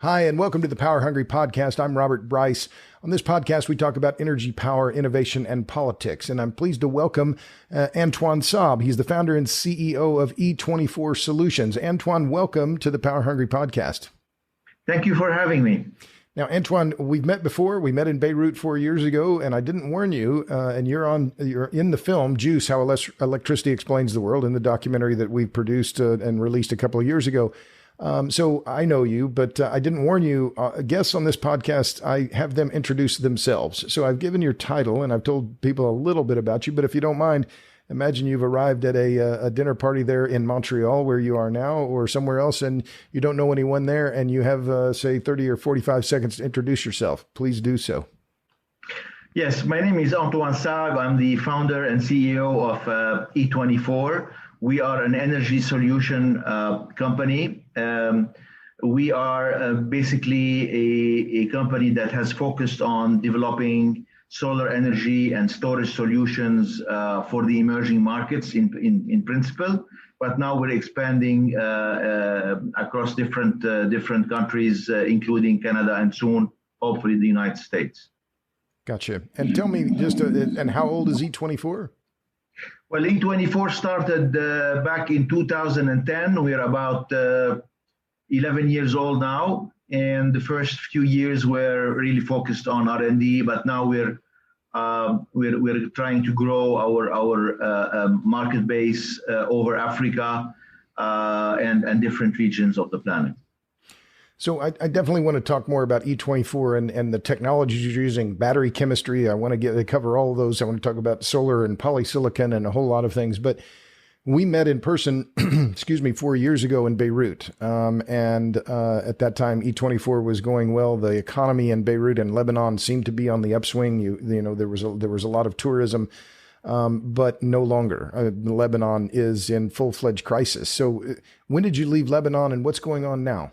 Hi, and welcome to the Power Hungry Podcast. I'm Robert Bryce. On this podcast, we talk about energy, power, innovation, and politics. And I'm pleased to welcome Antoine Saab. He's the founder and CEO of E24 Solutions. Antoine, welcome to the Power Hungry Podcast. Thank you for having me. Now, Antoine, we've met before. We met in Beirut 4 years ago, and I didn't warn you. And you're in the film Juice: How Electricity Explains the World, in the documentary that we produced and released a couple of years ago. So I know you, but I didn't warn you. Guests on this podcast, I have them introduce themselves. So I've given your title and I've told people a little bit about you, but if you don't mind, imagine you've arrived at a dinner party there in Montreal, where you are now, or somewhere else, and you don't know anyone there, and you have, say, 30 or 45 seconds to introduce yourself. Please do so. Yes, my name is Antoine Saab. I'm the founder and CEO of E24. We are an energy solution company. We are basically a company that has focused on developing solar energy and storage solutions for the emerging markets in principle. But now we're expanding across different countries, including Canada and soon, hopefully, the United States. Gotcha. And tell me and how old is E24? Well, E24 started back in 2010. We're about 11 years old now, and the first few years were really focused on R&D. But now we're trying to grow our market base over Africa and different regions of the planet. So I definitely want to talk more about E24 and the technologies you're using, battery chemistry. I want to cover all of those. I want to talk about solar and polysilicon and a whole lot of things. But we met in person, 4 years ago in Beirut. And at that time, E24 was going well. The economy in Beirut and Lebanon seemed to be on the upswing. You know, there was a lot of tourism, but no longer. Lebanon is in full-fledged crisis. So when did you leave Lebanon, and what's going on now?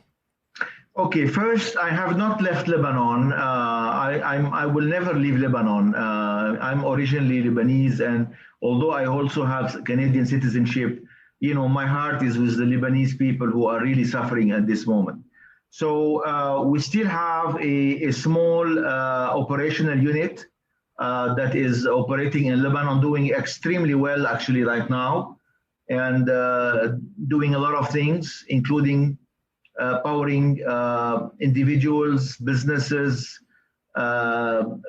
Okay, first, I have not left Lebanon. I will never leave Lebanon. I'm originally Lebanese, and although I also have Canadian citizenship, you know, my heart is with the Lebanese people who are really suffering at this moment. So we still have a small operational unit that is operating in Lebanon, doing extremely well actually right now, and doing a lot of things, including powering individuals, businesses,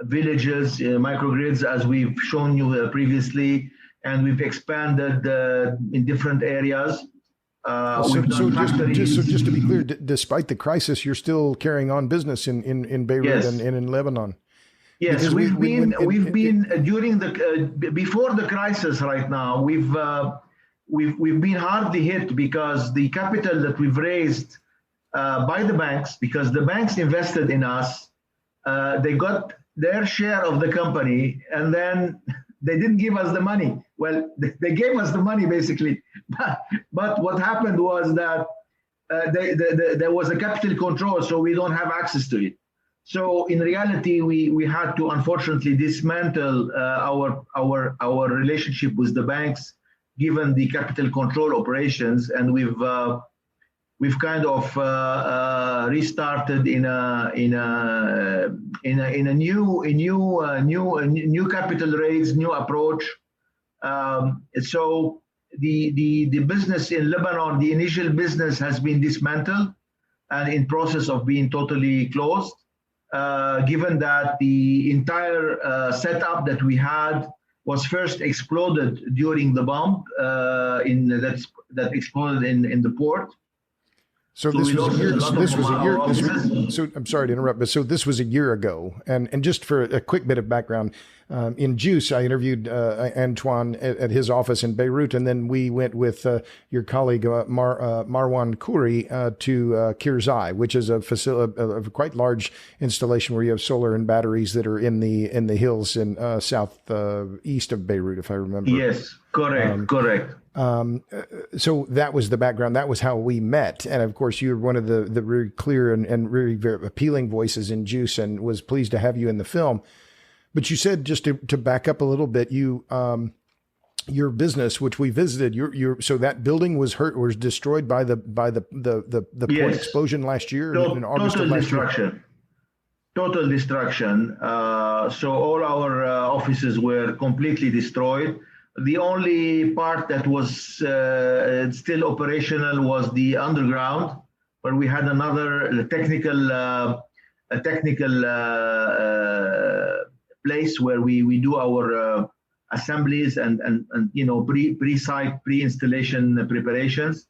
villages, microgrids, as we've shown you previously, and we've expanded in different areas. So just to be clear, despite the crisis, you're still carrying on business in Beirut. Yes. and in Lebanon. Yes, because we've been during before the crisis. Right now, we've been hardly hit because the capital that we've raised by the banks, because the banks invested in us, they got their share of the company, and then they didn't give us the money. Well, they gave us the money basically, but what happened was that there was a capital control, so we don't have access to it. So in reality, we had to unfortunately dismantle our relationship with the banks, given the capital control operations, and we've kind of restarted in a new capital raise, new approach. So the business in Lebanon, the initial business has been dismantled and in process of being totally closed, given that the entire setup that we had was first exploded during the bomb that exploded in the port. So this was a year. So I'm sorry to interrupt, but so this was a year ago. And just for a quick bit of background, in Juice, I interviewed Antoine at his office in Beirut, and then we went with your colleague Marwan Khouri to Kirzai, which is a quite large installation where you have solar and batteries that are in the hills in southeast of Beirut, if I remember. Yes, correct. So that was the background. That was how we met. And of course, you're one of the very clear and really very appealing voices in Juice, and was pleased to have you in the film. But you said, just to back up a little bit, you your business, which we visited, so that building was destroyed by the port explosion last year in August of last year. Total destruction. So all our offices were completely destroyed. The only part that was still operational was the underground, where we had another technical place where we do our assemblies and pre-site, pre-installation preparations.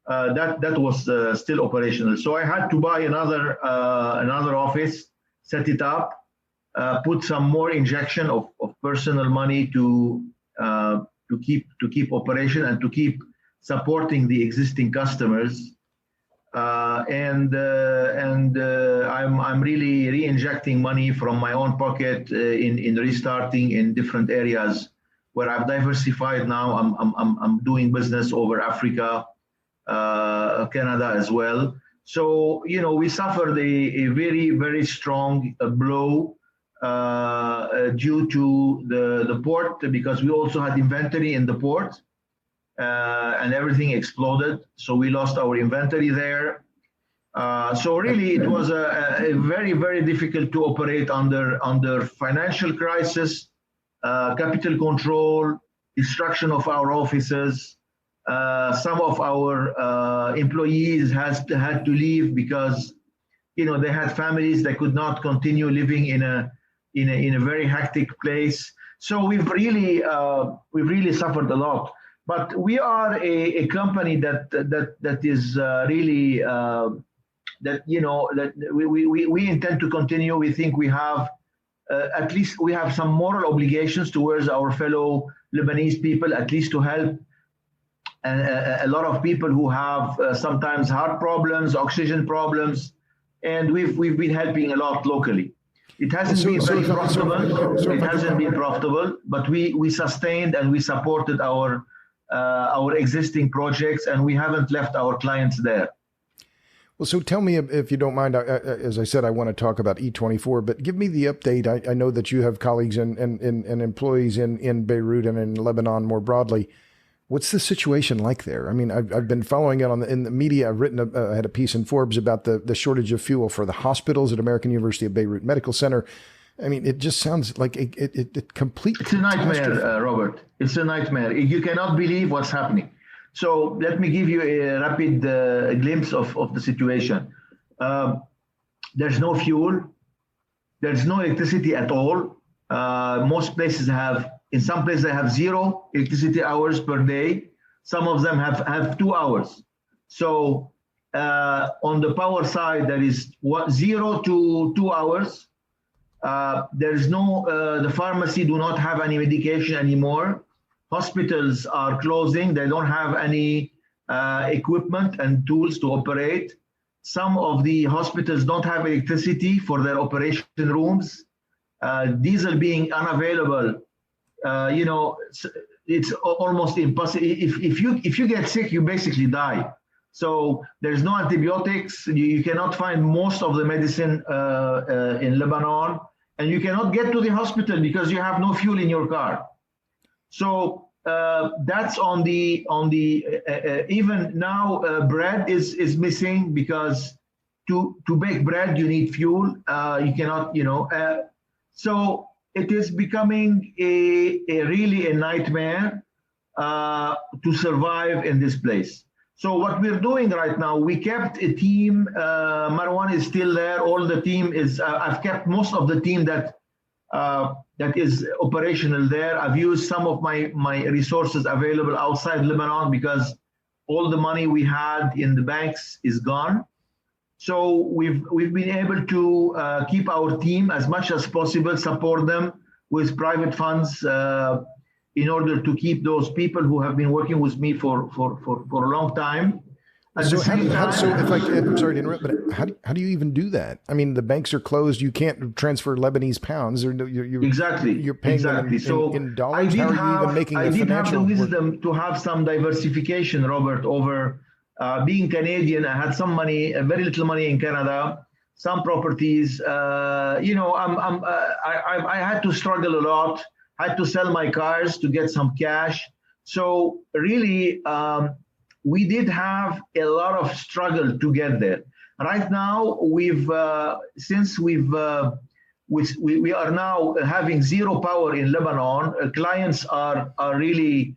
That was still operational. So I had to buy another office, set it up, put some more injection of personal money to keep operation and to keep supporting the existing customers. I'm really re-injecting money from my own pocket in restarting in different areas where I've diversified now. I'm doing business over Africa, Canada as well. So, we suffered a very, very strong blow due to the port, because we also had inventory in the port. And everything exploded. So we lost our inventory there. So really, it was a very, very difficult to operate under financial crisis, capital control, destruction of our offices. Some of our employees had to leave because, they had families that could not continue living in a very hectic place. So we've really suffered a lot. But we are a company that is really that we intend to continue. We think we have at least we have some moral obligations towards our fellow Lebanese people, at least to help a lot of people who have sometimes heart problems, oxygen problems, and we've been helping a lot locally. It hasn't been very profitable. It hasn't been profitable, but we sustained and we supported our existing projects, and we haven't left our clients there. Well, so tell me, if you don't mind, as I said, I want to talk about E24, but give me the update. I know that you have colleagues and employees in Beirut and in Lebanon more broadly. What's the situation like there? I mean, I've been following it in the media. I've written, I had a piece in Forbes about the shortage of fuel for the hospitals at American University of Beirut Medical Center. I mean, it just sounds like a complete. It's a nightmare, Robert. It's a nightmare. You cannot believe what's happening. So let me give you a rapid glimpse of the situation. There's no fuel. There's no electricity at all. Most places in some places they have 0 electricity hours per day. Some of them have 2 hours. So on the power side, there is 0 to 2 hours. There is the pharmacy do not have any medication anymore. Hospitals are closing. They don't have any equipment and tools to operate. Some of the hospitals don't have electricity for their operation rooms. Diesel being unavailable, it's almost impossible. If you get sick, you basically die. So there's no antibiotics. You cannot find most of the medicine in Lebanon, and you cannot get to the hospital because you have no fuel in your car. So that's on the even now bread is missing, because to bake bread you need fuel. You cannot, so it is becoming really a nightmare to survive in this place. So what we're doing right now, we kept a team. Marwan is still there. All the team is. I've kept most of the team that is operational there. I've used some of my resources available outside Lebanon because all the money we had in the banks is gone. So we've been able to keep our team as much as possible, support them with private funds in order to keep those people who have been working with me for a long time. I'm sorry to interrupt, but how do you even do that? I mean, the banks are closed. You can't transfer Lebanese pounds. Exactly. You're paying them in dollars. How are you even making the financial? I did have the wisdom to have some diversification, Robert, over being Canadian. I had some money, very little money in Canada, some properties. I had to struggle a lot. I had to sell my cars to get some cash. So really, we did have a lot of struggle to get there. Right now, since we are now having zero power in Lebanon, clients are really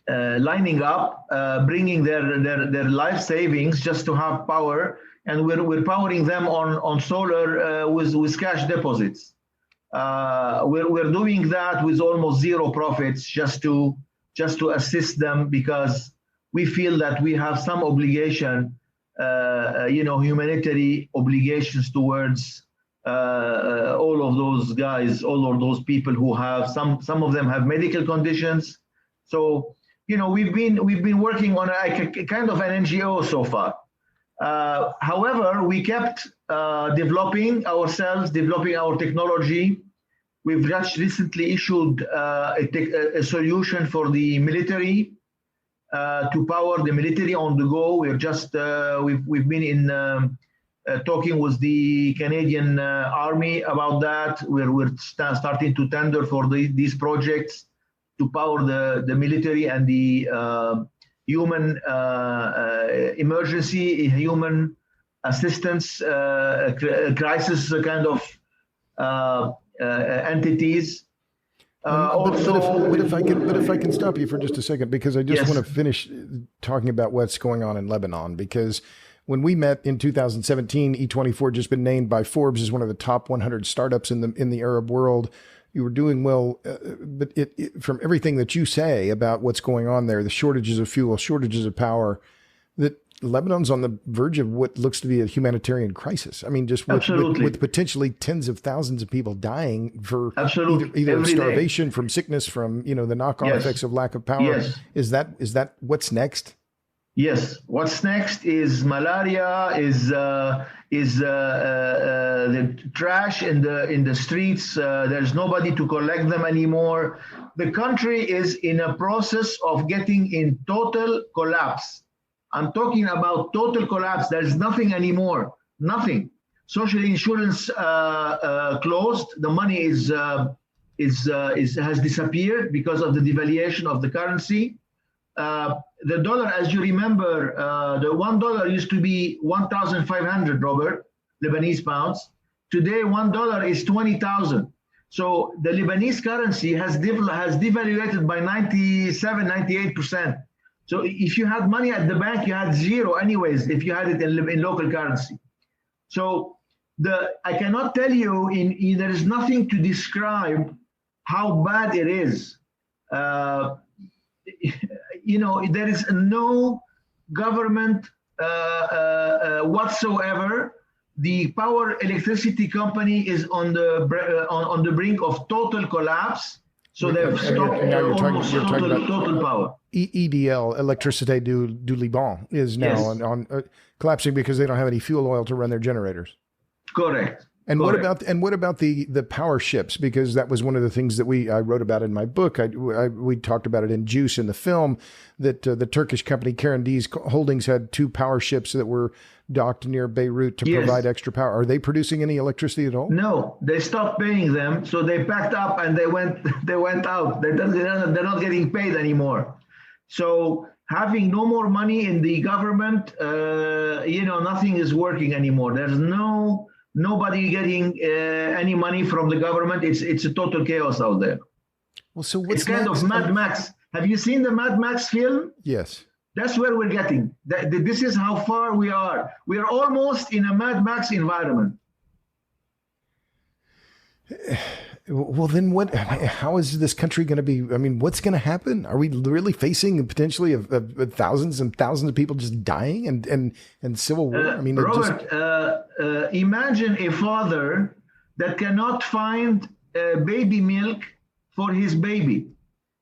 lining up, bringing their life savings just to have power, and we're powering them on solar with cash deposits. We're doing that with almost zero profits, just to assist them, because we feel that we have some obligation, humanitarian obligations towards all of those guys, all of those people who have some of them have medical conditions. So we've been working on a kind of an NGO so far. However, we kept developing our technology. We've just recently issued a solution for the military to power the military on the go. We've been talking with the Canadian Army about that. We're starting to tender for these projects to power the military and the human emergency, human assistance, crisis kind of entities. But if I can stop you for just a second, because I just want to finish talking about what's going on in Lebanon, because when we met in 2017, E24 just been named by Forbes as one of the top 100 startups in the Arab world. You were doing well, but from everything that you say about what's going on there, the shortages of fuel, shortages of power, that Lebanon's on the verge of what looks to be a humanitarian crisis. I mean, just with potentially tens of thousands of people dying for either starvation, from sickness, from the knock-on effects of lack of power. Yes. Is that what's next? Yes. What's next is malaria, is the trash in the streets. There's nobody to collect them anymore. The country is in a process of getting in total collapse. I'm talking about total collapse. There's nothing anymore. Nothing. Social insurance closed. The money has disappeared because of the devaluation of the currency. The dollar, as you remember, the $1 used to be 1,500, Robert, Lebanese pounds. Today, $1 is 20,000. So the Lebanese currency has devaluated by 97, 98%. So if you had money at the bank, you had zero anyways, if you had it in local currency. So I cannot tell you, there is nothing to describe how bad it is. There is no government whatsoever. The power electricity company is on the brink of total collapse. So they've stopped almost total power. EDL, Electricité du Liban, is now on collapsing because they don't have any fuel oil to run their generators. Correct. And what about the power ships? Because that was one of the things that I wrote about in my book. We talked about it in Juice in the film, that the Turkish company Karendiz Holdings had 2 power ships that were docked near Beirut to provide extra power. Are they producing any electricity at all? No, they stopped paying them, so they packed up and they went out. They're not getting paid anymore. So having no more money in the government, nothing is working anymore. There's nobody getting any money from the government. It's a total chaos out there. Well, so what's it's kind of Mad Max. Have you seen the Mad Max film? Yes. That's where we're getting. This is how far we are. We are almost in a Mad Max environment. Well, then what? How is this country going to be? I mean, what's going to happen? Are we really facing potentially of thousands and thousands of people just dying and civil war? I mean, Robert, imagine a father that cannot find baby milk for his baby.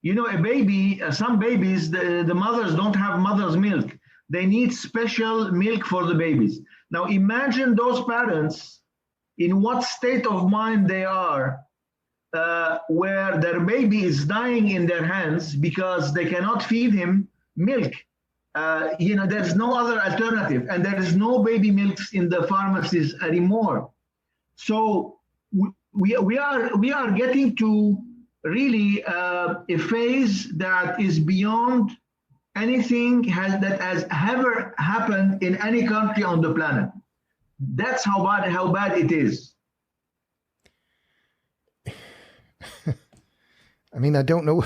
A baby, some babies, the mothers don't have mother's milk. They need special milk for the babies. Now, imagine those parents in what state of mind they are, where their baby is dying in their hands because they cannot feed him milk. There's no other alternative, and there is no baby milks in the pharmacies anymore. So we are getting to really a phase that is beyond anything that has ever happened in any country on the planet. That's how bad it is. I mean, I don't know.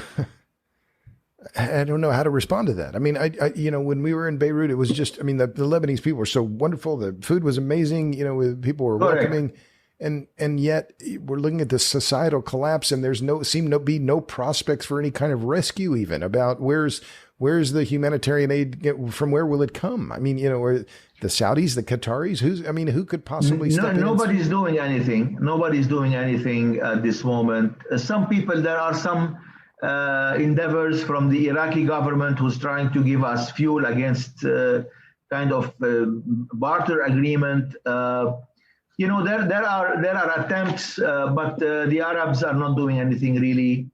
I don't know how to respond to that. I mean, when we were in Beirut, it was just, I mean, the Lebanese people were so wonderful. The food was amazing. People were welcoming, and yet we're looking at this societal collapse, and there's seem to be no prospects for any kind of rescue, even about where's the humanitarian aid, from where will it come? I mean, or the Saudis, the Qataris, who could possibly step in? Nobody's doing anything. Nobody's doing anything at this moment. Some people, there are some endeavors from the Iraqi government who's trying to give us fuel against kind of barter agreement. There are attempts, but the Arabs are not doing anything really.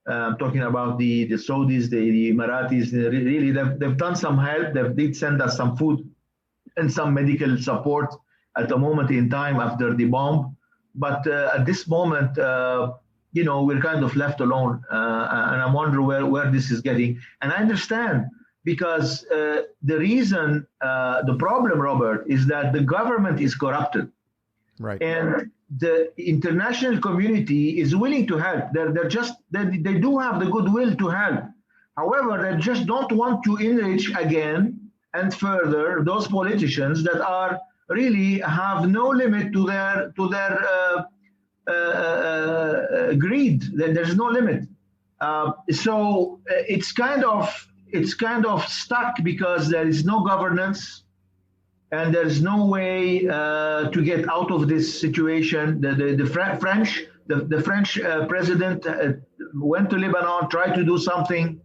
Talking about the Saudis, the Emiratis, really they've done some help. They did send us some food and some medical support at the moment in time after the bomb. But at this moment, we're kind of left alone, and I wonder where this is getting. And I understand, because the reason, the problem, Robert, is that the government is corrupted. Right. And the international community is willing to help. They do have the goodwill to help. However, they just don't want to enrich again and further those politicians that are really have no limit to their greed. There's no limit. So it's kind of stuck because there is no governance. And there's no way to get out of this situation. The French president went to Lebanon, tried to do something,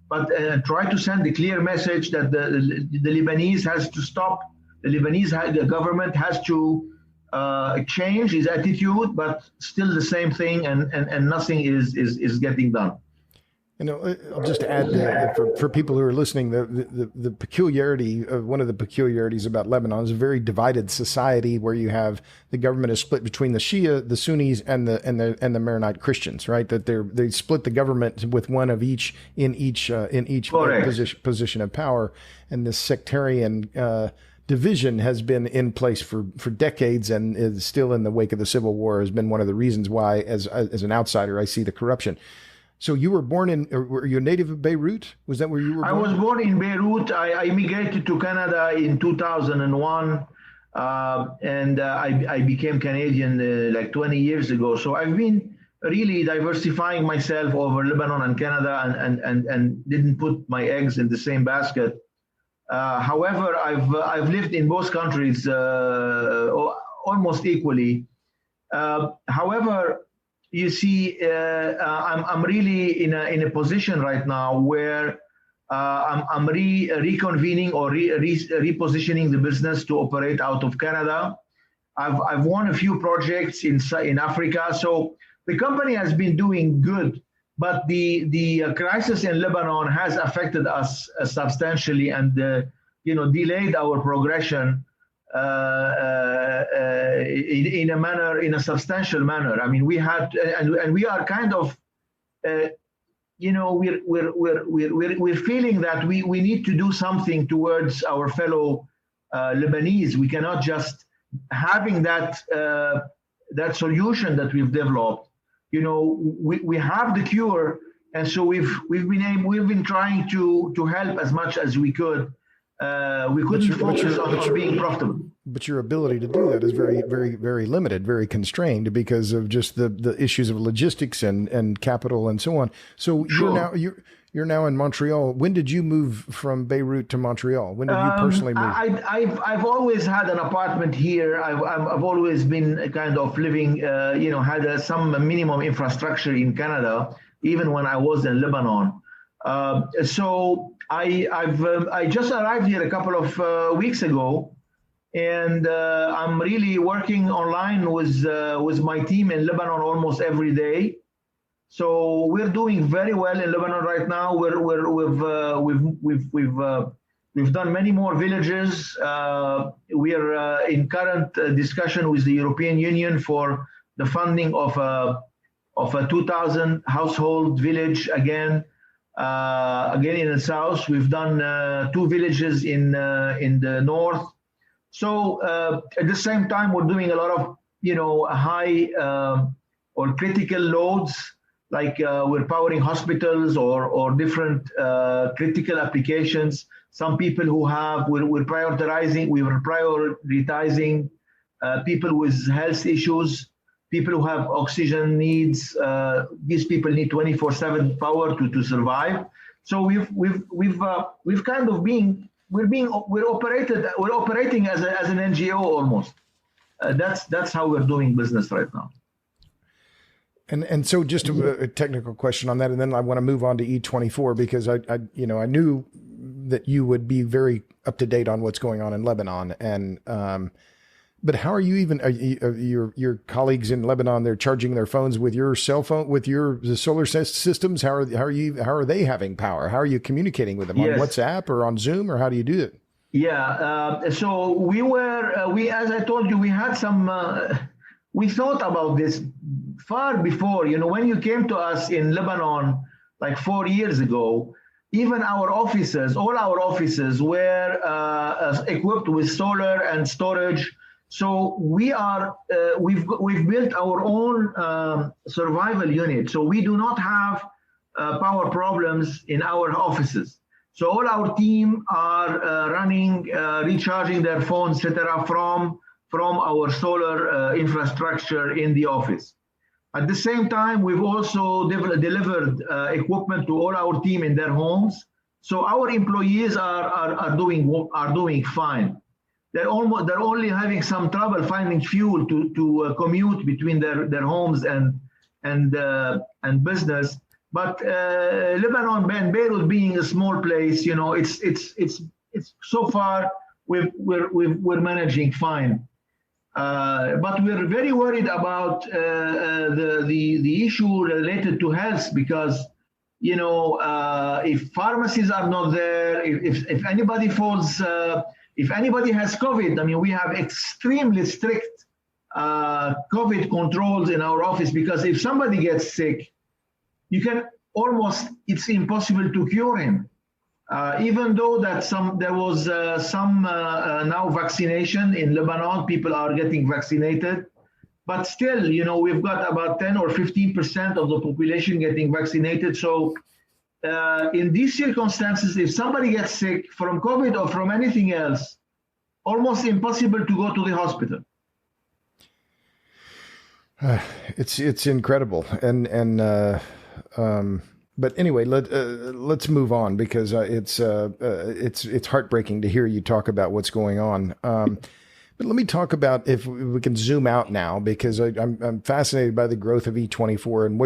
but tried to send a clear message that the Lebanese has to stop. The government has to change his attitude, but still the same thing, and nothing is getting done. I'll just add for people who are listening, the peculiarity of one of the peculiarities about Lebanon is a very divided society where you have the government is split between the Shia, the Sunnis, and the Maronite Christians, right? That they split the government with one of each in each position of power, and this sectarian division has been in place for decades, and is still in the wake of the civil war, has been one of the reasons why, as an outsider, I see the corruption. So you were born were you a native of Beirut? Was that where you were born? I was born in Beirut. I immigrated to Canada in 2001, and I became Canadian like 20 years ago. So I've been really diversifying myself over Lebanon and Canada, and didn't put my eggs in the same basket. However, I've lived in both countries almost equally. However, you see, I'm really in a position right now where I'm reconvening or repositioning the business to operate out of Canada. I've won a few projects in Africa, so the company has been doing good. But the crisis in Lebanon has affected us substantially, and delayed our progression in a substantial manner. I mean, we had, and we are kind of, we're feeling that we need to do something towards our fellow Lebanese. We cannot just having that solution that we've developed. We have the cure, and so we've been trying to help as much as we could. We couldn't focus on being profitable. But your ability to do that is very, very, very limited, very constrained because of just the issues of logistics and capital and so on. So Sure. you're now in Montreal. When did you move from Beirut to Montreal? When did you personally move? I've always had an apartment here. I've always been kind of living, had some minimum infrastructure in Canada, even when I was in Lebanon. So I just arrived here a couple of weeks ago, and I'm really working online with my team in Lebanon almost every day. So we're doing very well in Lebanon right now. We've done many more villages. We are in current discussion with the European Union for the funding of of a 2,000 household village again in the south. We've done 2 villages in the north. So at the same time, we're doing a lot of high or critical loads, like we're powering hospitals or different critical applications. Some people who have we're prioritizing people with health issues, people who have oxygen needs. These people need 24/7 power to survive. So we've kind of been we're operating as an NGO almost. That's how we're doing business right now. And so just a technical question on that, and then I want to move on to E24 because I knew that you would be very up to date on what's going on in Lebanon, and but how are you even? Your colleagues in Lebanon, they're charging their phones with your cell phone, with the solar systems. How are they having power? How are you communicating with them on WhatsApp or on Zoom, or how do you do it? Yeah, so we as I told you, we had some. We thought about this far before. When you came to us in Lebanon like 4 years ago, even all our offices were equipped with solar and storage. So we've built our own survival unit. So we do not have power problems in our offices. So all our team are running, recharging their phones, etc., from our solar infrastructure in the office. At the same time, we've also delivered equipment to all our team in their homes. So our employees are doing fine. They're only having some trouble finding fuel to commute between their homes and business. But Lebanon and Beirut being a small place, it's so far we're managing fine. But we're very worried about the issue related to health because if pharmacies are not there, if anybody falls. If anybody has COVID, I mean, we have extremely strict COVID controls in our office because if somebody gets sick, it's impossible to cure him. Even though that there was some now vaccination in Lebanon, people are getting vaccinated, but still, we've got about 10 or 15% of the population getting vaccinated. So in these circumstances, if somebody gets sick from COVID or from anything else, almost impossible to go to the hospital. It's incredible, but anyway, let's move on because it's heartbreaking to hear you talk about what's going on. But let me talk about if we can zoom out now, because I'm fascinated by the growth of E24 and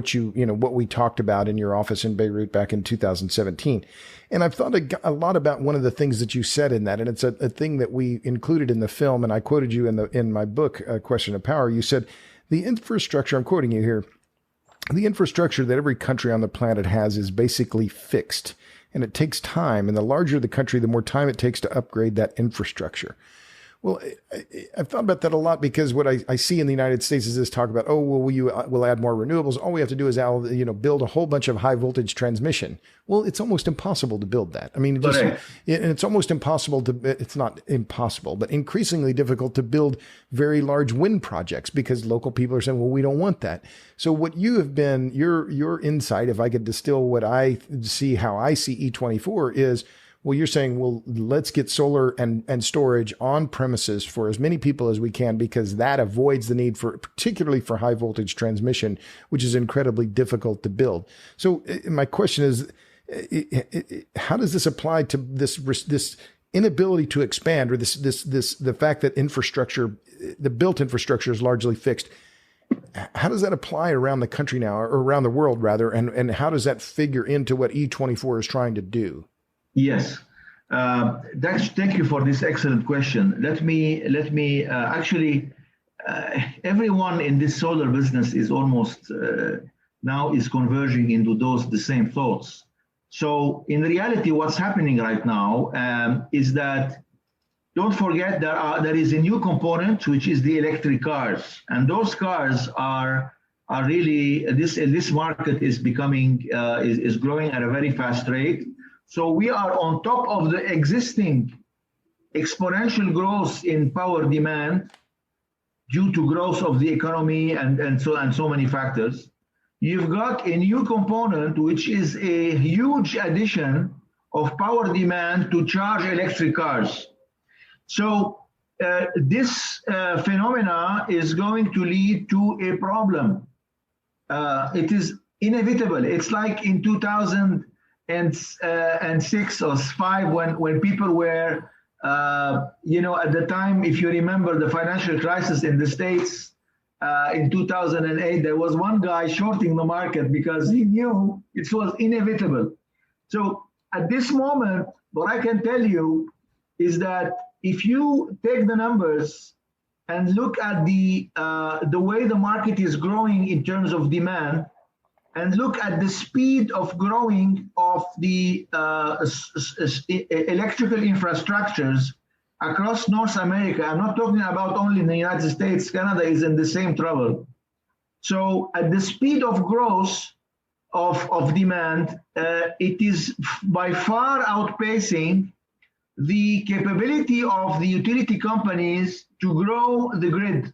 what we talked about in your office in Beirut back in 2017. And I've thought a lot about one of the things that you said in that, and it's a thing that we included in the film, and I quoted you in my book, Question of Power. You said the infrastructure, I'm quoting you here, the infrastructure that every country on the planet has is basically fixed, and it takes time. And the larger the country, the more time it takes to upgrade that infrastructure. Well, I've thought about that a lot because what I see in the United States is this talk about, we'll add more renewables. All we have to do is build a whole bunch of high voltage transmission. Well, it's almost impossible to build that. I mean, and it's almost impossible it's not impossible, but increasingly difficult to build very large wind projects because local people are saying, well, we don't want that. So what you have been, your insight, if I could distill what I see, how I see E24 is, well, you're saying, well, let's get solar and storage on premises for as many people as we can, because that avoids the need particularly for high voltage transmission, which is incredibly difficult to build. So my question is, how does this apply to this inability to expand, or the fact that the built infrastructure is largely fixed? How does that apply around the country now, or around the world rather? And how does that figure into what E24 is trying to do? Yes, thank you for this excellent question. Let me actually, everyone in this solar business is almost now is converging into the same thoughts. So in reality, what's happening right now is that, don't forget, there is a new component, which is the electric cars, and those cars are are really, this market is becoming, is growing at a very fast rate. So we are on top of the existing exponential growth in power demand due to growth of the economy and so many factors. You've got a new component, which is a huge addition of power demand to charge electric cars. So this phenomena is going to lead to a problem. It is inevitable. It's like in 2006 or 5 when people were, at the time, if you remember the financial crisis in the States in 2008, there was one guy shorting the market because he knew it was inevitable. So at this moment, what I can tell you is that if you take the numbers and look at the way the market is growing in terms of demand, and look at the speed of growing of the electrical infrastructures across North America, I'm not talking about only in the United States, Canada is in the same trouble. So at the speed of growth of demand, it is by far outpacing the capability of the utility companies to grow the grid.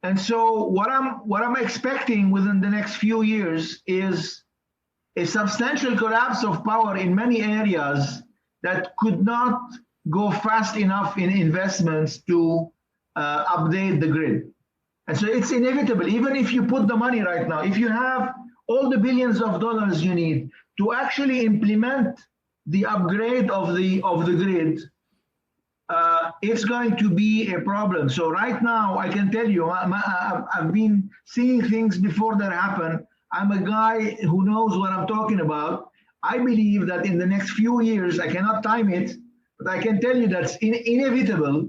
And so what I'm expecting within the next few years is a substantial collapse of power in many areas that could not go fast enough in investments to update the grid. And so it's inevitable, even if you put the money right now, if you have all the billions of dollars you need to actually implement the upgrade of the grid, it's going to be a problem. So right now, I can tell you, I've been seeing things before that happen. I'm a guy who knows what I'm talking about. I believe that in the next few years, I cannot time it, but I can tell you that's inevitable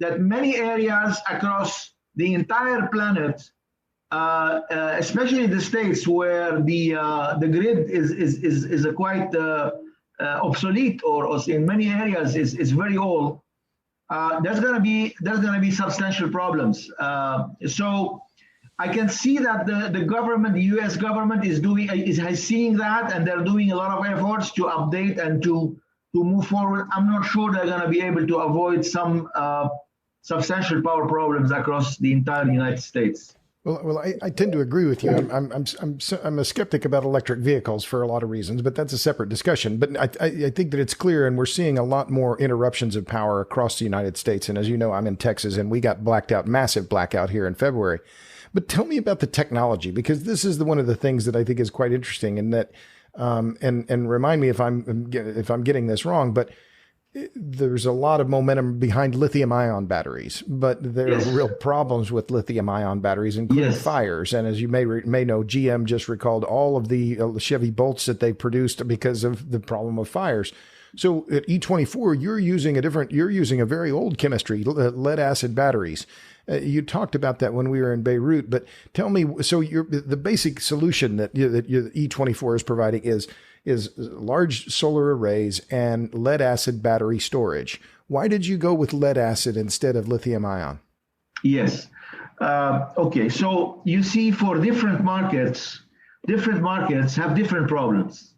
that many areas across the entire planet, especially the states where the grid is a quite obsolete or in many areas is very old. There's going to be substantial problems. So I can see that the government, the U.S. government, is seeing that, and they're doing a lot of efforts to update and to move forward. I'm not sure they're going to be able to avoid some substantial power problems across the entire United States. Well, I tend to agree with you. I'm a skeptic about electric vehicles for a lot of reasons, but that's a separate discussion. But I think that it's clear, and we're seeing a lot more interruptions of power across the United States. And as you know, I'm in Texas, and we got massive blackout here in February. But tell me about the technology, because this is one of the things that I think is quite interesting, and that and remind me if I'm getting this wrong, but there's a lot of momentum behind lithium-ion batteries, but there are real problems with lithium-ion batteries, including fires. And as you may know, GM just recalled all of the Chevy Bolts that they produced because of the problem of fires. So at E24, you're using a very old chemistry, lead acid batteries. You talked about that when we were in Beirut, but tell me, so the basic solution that E24 is providing is large solar arrays and lead acid battery storage. Why did you go with lead acid instead of lithium ion? Yes. Okay. So you see, for different markets have different problems,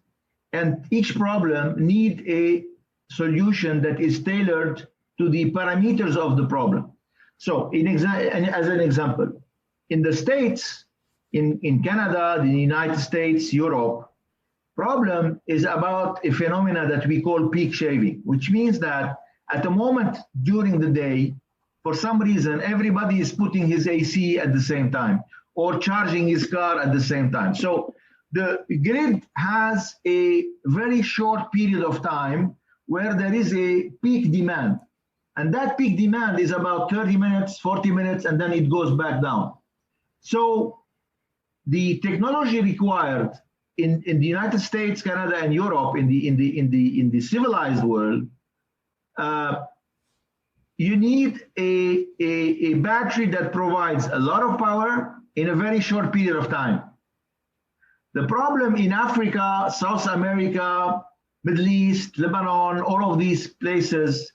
and each problem need a solution that is tailored to the parameters of the problem. So as an example, in the States, in Canada, the United States, Europe, problem is about a phenomena that we call peak shaving, which means that at the moment during the day, for some reason, everybody is putting his AC at the same time or charging his car at the same time. So the grid has a very short period of time where there is a peak demand. And that peak demand is about 30 minutes, 40 minutes, and then it goes back down. So the technology required in the United States, Canada, and Europe, in the civilized world, you need a battery that provides a lot of power in a very short period of time. The problem in Africa, South America, Middle East, Lebanon, all of these places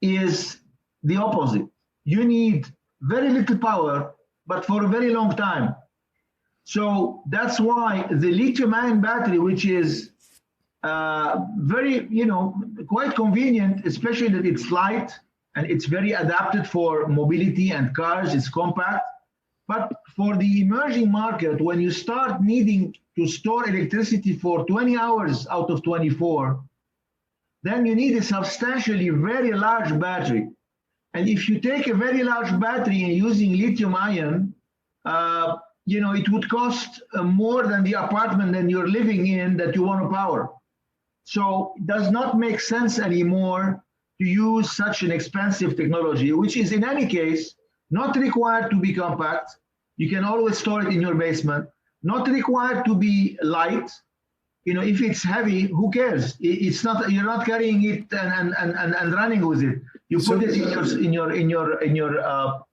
is the opposite. You need very little power but for a very long time. So that's why the lithium-ion battery, which is very, quite convenient, especially that it's light and it's very adapted for mobility and cars, it's compact. But for the emerging market, when you start needing to store electricity for 20 hours out of 24, then you need a substantially very large battery. And if you take a very large battery and using lithium ion, it would cost more than the apartment that you're living in that you want to power. So it does not make sense anymore to use such an expensive technology, which is in any case not required to be compact. You can always store it in your basement, not required to be light. If it's heavy, who cares? It's not, you're not carrying it and running with it. You put it in your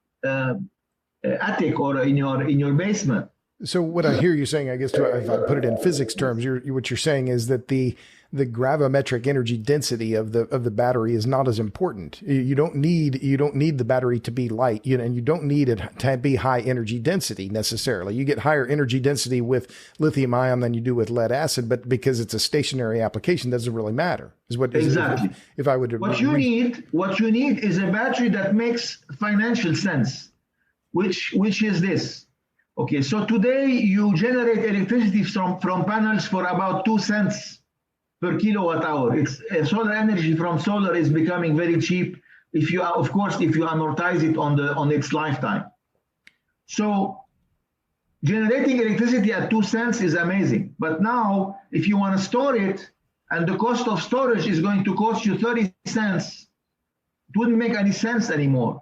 attic or in your basement. So what I hear you saying, I guess, if I put it in physics terms, what you're saying is that the gravimetric energy density of the battery is not as important. You don't need the battery to be light, and you don't need it to be high energy density necessarily. You get higher energy density with lithium ion than you do with lead acid, but because it's a stationary application, doesn't really matter. Is what exactly. If I would what you need is a battery that makes financial sense, which is this. Okay, so today you generate electricity from panels for about 2 cents per kilowatt hour. It's solar energy from solar is becoming very cheap if you amortize it on its lifetime. So generating electricity at 2 cents is amazing. But now if you want to store it and the cost of storage is going to cost you 30 cents, it wouldn't make any sense anymore.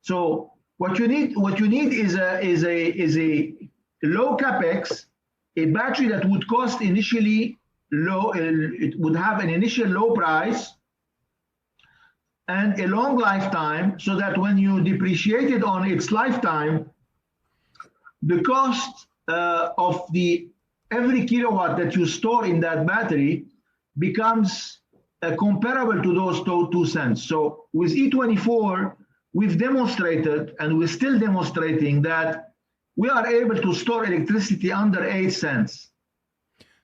So what you need is a low capex, a battery that would cost initially low, it would have an initial low price and a long lifetime, so that when you depreciate it on its lifetime, the cost of the every kilowatt that you store in that battery becomes comparable to those 2 cents. So with E24, we've demonstrated, and we're still demonstrating, that we are able to store electricity under 8 cents.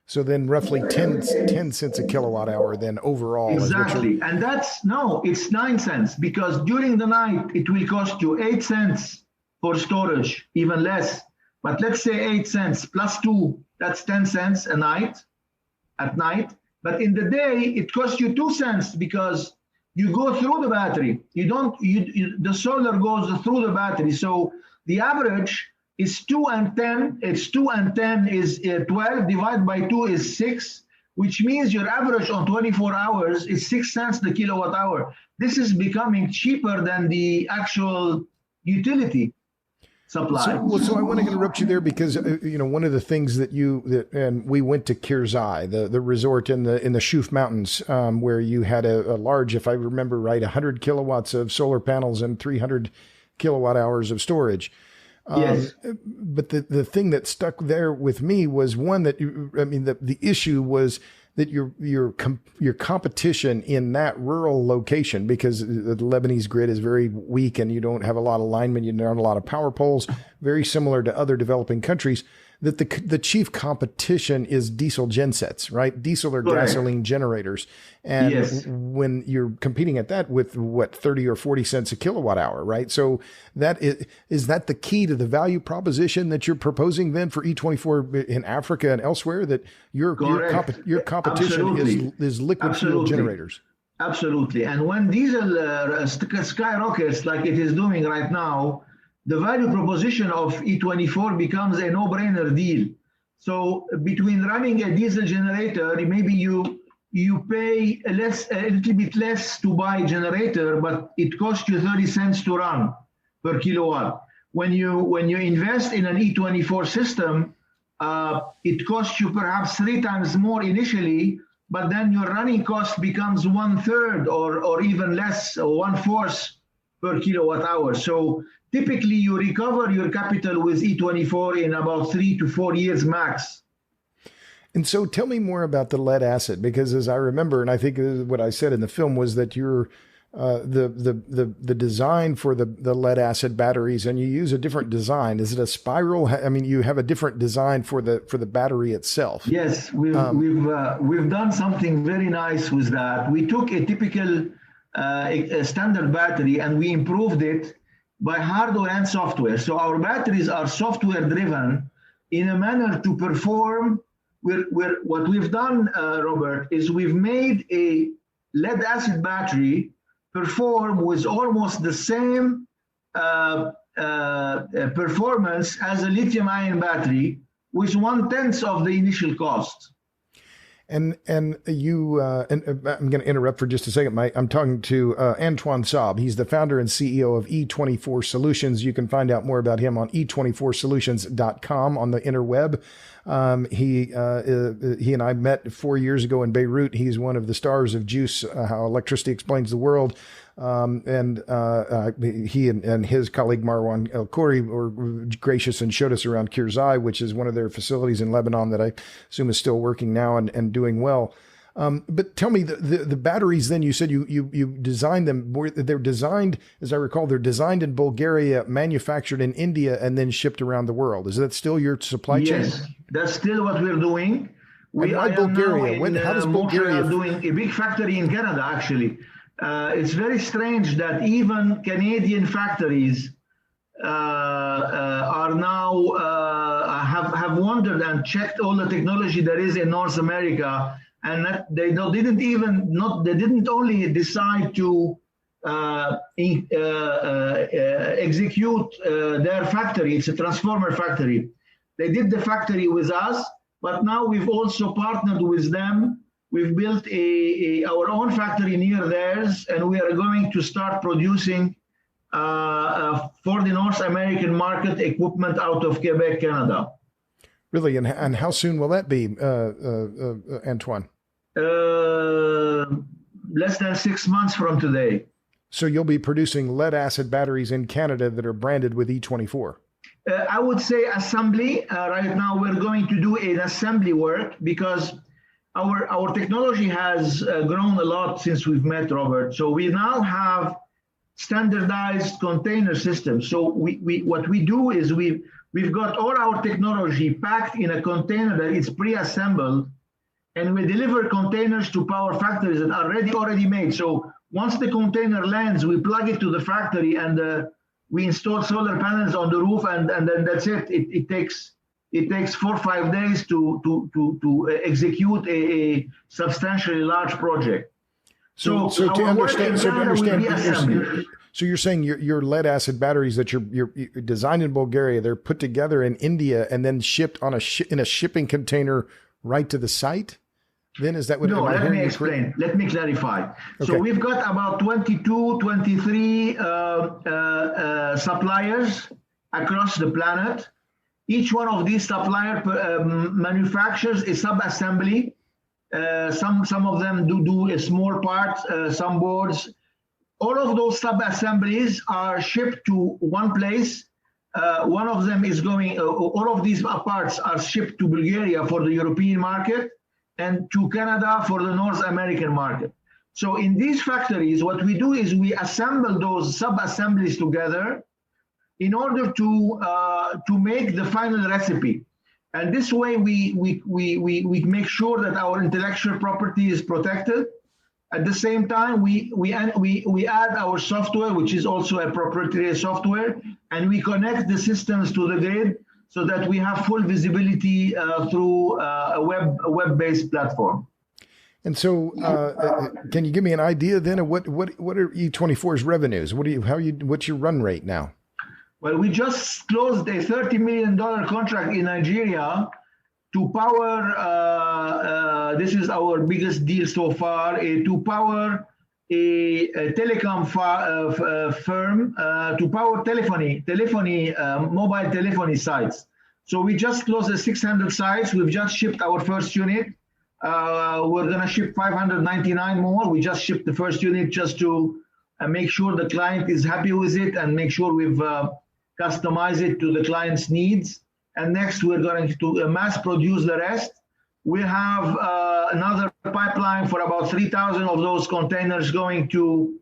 So then roughly 10 cents a kilowatt hour then overall. Exactly. And it's 9 cents, because during the night, it will cost you 8 cents for storage, even less. But let's say 8 cents plus 2, that's 10 cents at night. But in the day, it costs you 2 cents because you go through the battery. The solar goes through the battery. So the average is 2 and 10. It's 2 and 10 is 12. Divided by 2 is 6, which means your average on 24 hours is 6 cents the kilowatt hour. This is becoming cheaper than the actual utility supply. So I want to interrupt you there because one of the things and we went to Kirzai, the resort in the Shuf Mountains, where you had a large, if I remember right, 100 kilowatts of solar panels and 300 kilowatt hours of storage. Yes. But the thing that stuck there with me was one that the issue was that your competition in that rural location, because the Lebanese grid is very weak and you don't have a lot of linemen, you don't have a lot of power poles, very similar to other developing countries, that the chief competition is diesel gensets, right? Diesel or gasoline generators. And yes, when you're competing at that with 30 or 40 cents a kilowatt hour, right? So is that the key to the value proposition that you're proposing then for E24 in Africa and elsewhere, that your competition is liquid fuel generators? Absolutely. And when diesel skyrockets like it is doing right now, the value proposition of E24 becomes a no-brainer deal. So between running a diesel generator, maybe you pay a little bit less to buy a generator, but it costs you 30 cents to run per kilowatt. When you invest in an E24 system, it costs you perhaps 3 times more initially, but then your running cost becomes 1/3 or even less, or 1/4 per kilowatt hour. So typically you recover your capital with E24 in about 3 to 4 years max. And so tell me more about the lead acid, because as I remember, and I think what I said in the film was that your the design for the lead acid batteries, and you use a different design. Is it a spiral? I mean, you have a different design for the battery itself. Yes, we've done something very nice with that. We took a typical a standard battery and we improved it by hardware and software. So our batteries are software driven in a manner to perform. What we've done, Robert, is we've made a lead acid battery perform with almost the same performance as a lithium ion battery, with 1/10 of the initial cost. And you, and I'm going to interrupt for just a second. I'm talking to Antoine Saab. He's the founder and CEO of E24 Solutions. You can find out more about him on e24solutions.com on the interweb. He and I met 4 years ago in Beirut. He's one of the stars of Juice, How Electricity Explains the World. He and his colleague Marwan El Khoury were gracious and showed us around Kirzai, which is one of their facilities in Lebanon that I assume is still working now and doing well. But tell me, the batteries, then you said you designed them. They're designed, as I recall, they're designed in Bulgaria, manufactured in India, and then shipped around the world. Is that still your supply chain? Yes, that's still what we're doing. Why Bulgaria? How does Bulgaria doing a big factory in Canada, actually? It's very strange that even Canadian factories are now have wondered and checked all the technology there is in North America, and that they didn't only decide to execute their factory. It's a transformer factory. They did the factory with us, but now we've also partnered with them. We've built our own factory near theirs, and we are going to start producing for the North American market equipment out of Quebec, Canada. Really? And how soon will that be, Antoine? Less than 6 months from today. So you'll be producing lead acid batteries in Canada that are branded with E24? I would say assembly. Right now we're going to do an assembly work because our technology has grown a lot since we've met, Robert. So we now have standardized container systems. So what we do is we've got all our technology packed in a container that is pre-assembled, and we deliver containers to power factories that are already made. So once the container lands, we plug it to the factory and we install solar panels on the roof, and then that's it. It takes 4 or 5 days to execute a substantially large project. So to understand, so you're saying your lead acid batteries that you're designed in Bulgaria, they're put together in India and then shipped on in a shipping container right to the site? Then is that what? No, let me explain. Let me clarify. Okay. So we've got about 22, 23 suppliers across the planet. Each one of these suppliers manufactures a sub-assembly. Some of them do a small part, some boards. All of those sub-assemblies are shipped to one place. One of them is going, all of these parts are shipped to Bulgaria for the European market and to Canada for the North American market. So in these factories, what we do is we assemble those sub-assemblies together in order to make the final recipe. And this way we make sure that our intellectual property is protected. At the same time, we add our software, which is also a proprietary software, and we connect the systems to the grid so that we have full visibility through a web-based platform. And so, can you give me an idea then of what are E24's revenues? What's your run rate now? Well, we just closed a $30 million contract in Nigeria to power, this is our biggest deal so far, to power a telecom firm to power mobile telephony sites. So we just closed 600 sites. We've just shipped our first unit. We're going to ship 599 more. We just shipped the first unit just to make sure the client is happy with it and make sure we've customized it to the client's needs. And next, we're going to mass produce the rest. We have another pipeline for about 3,000 of those containers going to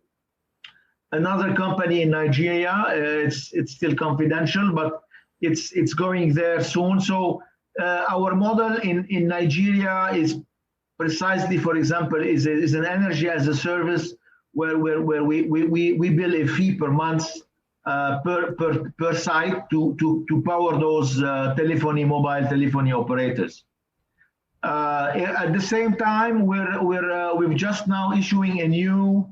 another company in Nigeria. It's still confidential, but it's going there soon. So our model in Nigeria is precisely, for example, is an energy as a service where we bill a fee per month per site to power those mobile telephony operators. At the same time, we've just now issuing a new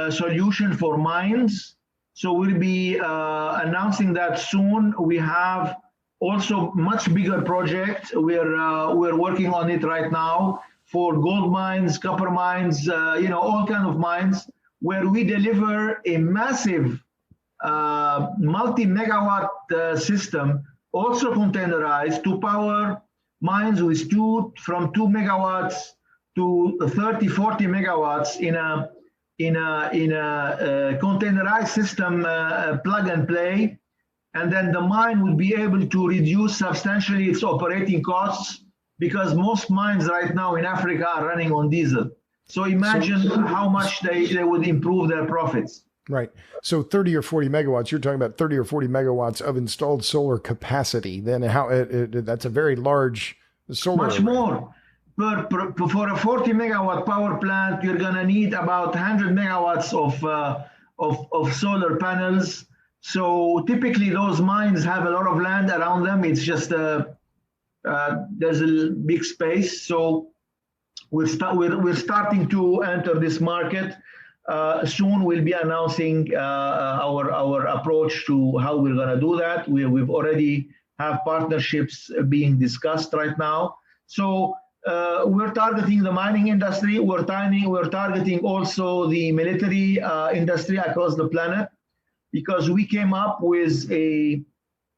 solution for mines. So we'll be announcing that soon. We have also much bigger project. We're working on it right now for gold mines, copper mines, all kind of mines, where we deliver a massive multi-megawatt system, also containerized, to power mines with from 2 megawatts to 30, 40 megawatts in a containerized system, plug and play. And then the mine would be able to reduce substantially its operating costs, because most mines right now in Africa are running on diesel. So imagine how much they would improve their profits. Right. So 30 or 40 megawatts, you're talking about 30 or 40 megawatts of installed solar capacity. Then that's a very large solar Much array. more. For a 40 megawatt power plant, you're going to need about 100 megawatts of solar panels. So typically those mines have a lot of land around them. It's just there's a big space. So we're starting to enter this market. Soon we'll be announcing our approach to how we're going to do that. We've already have partnerships being discussed right now. So we're targeting the mining industry. We're targeting also the military industry across the planet, because we came up with an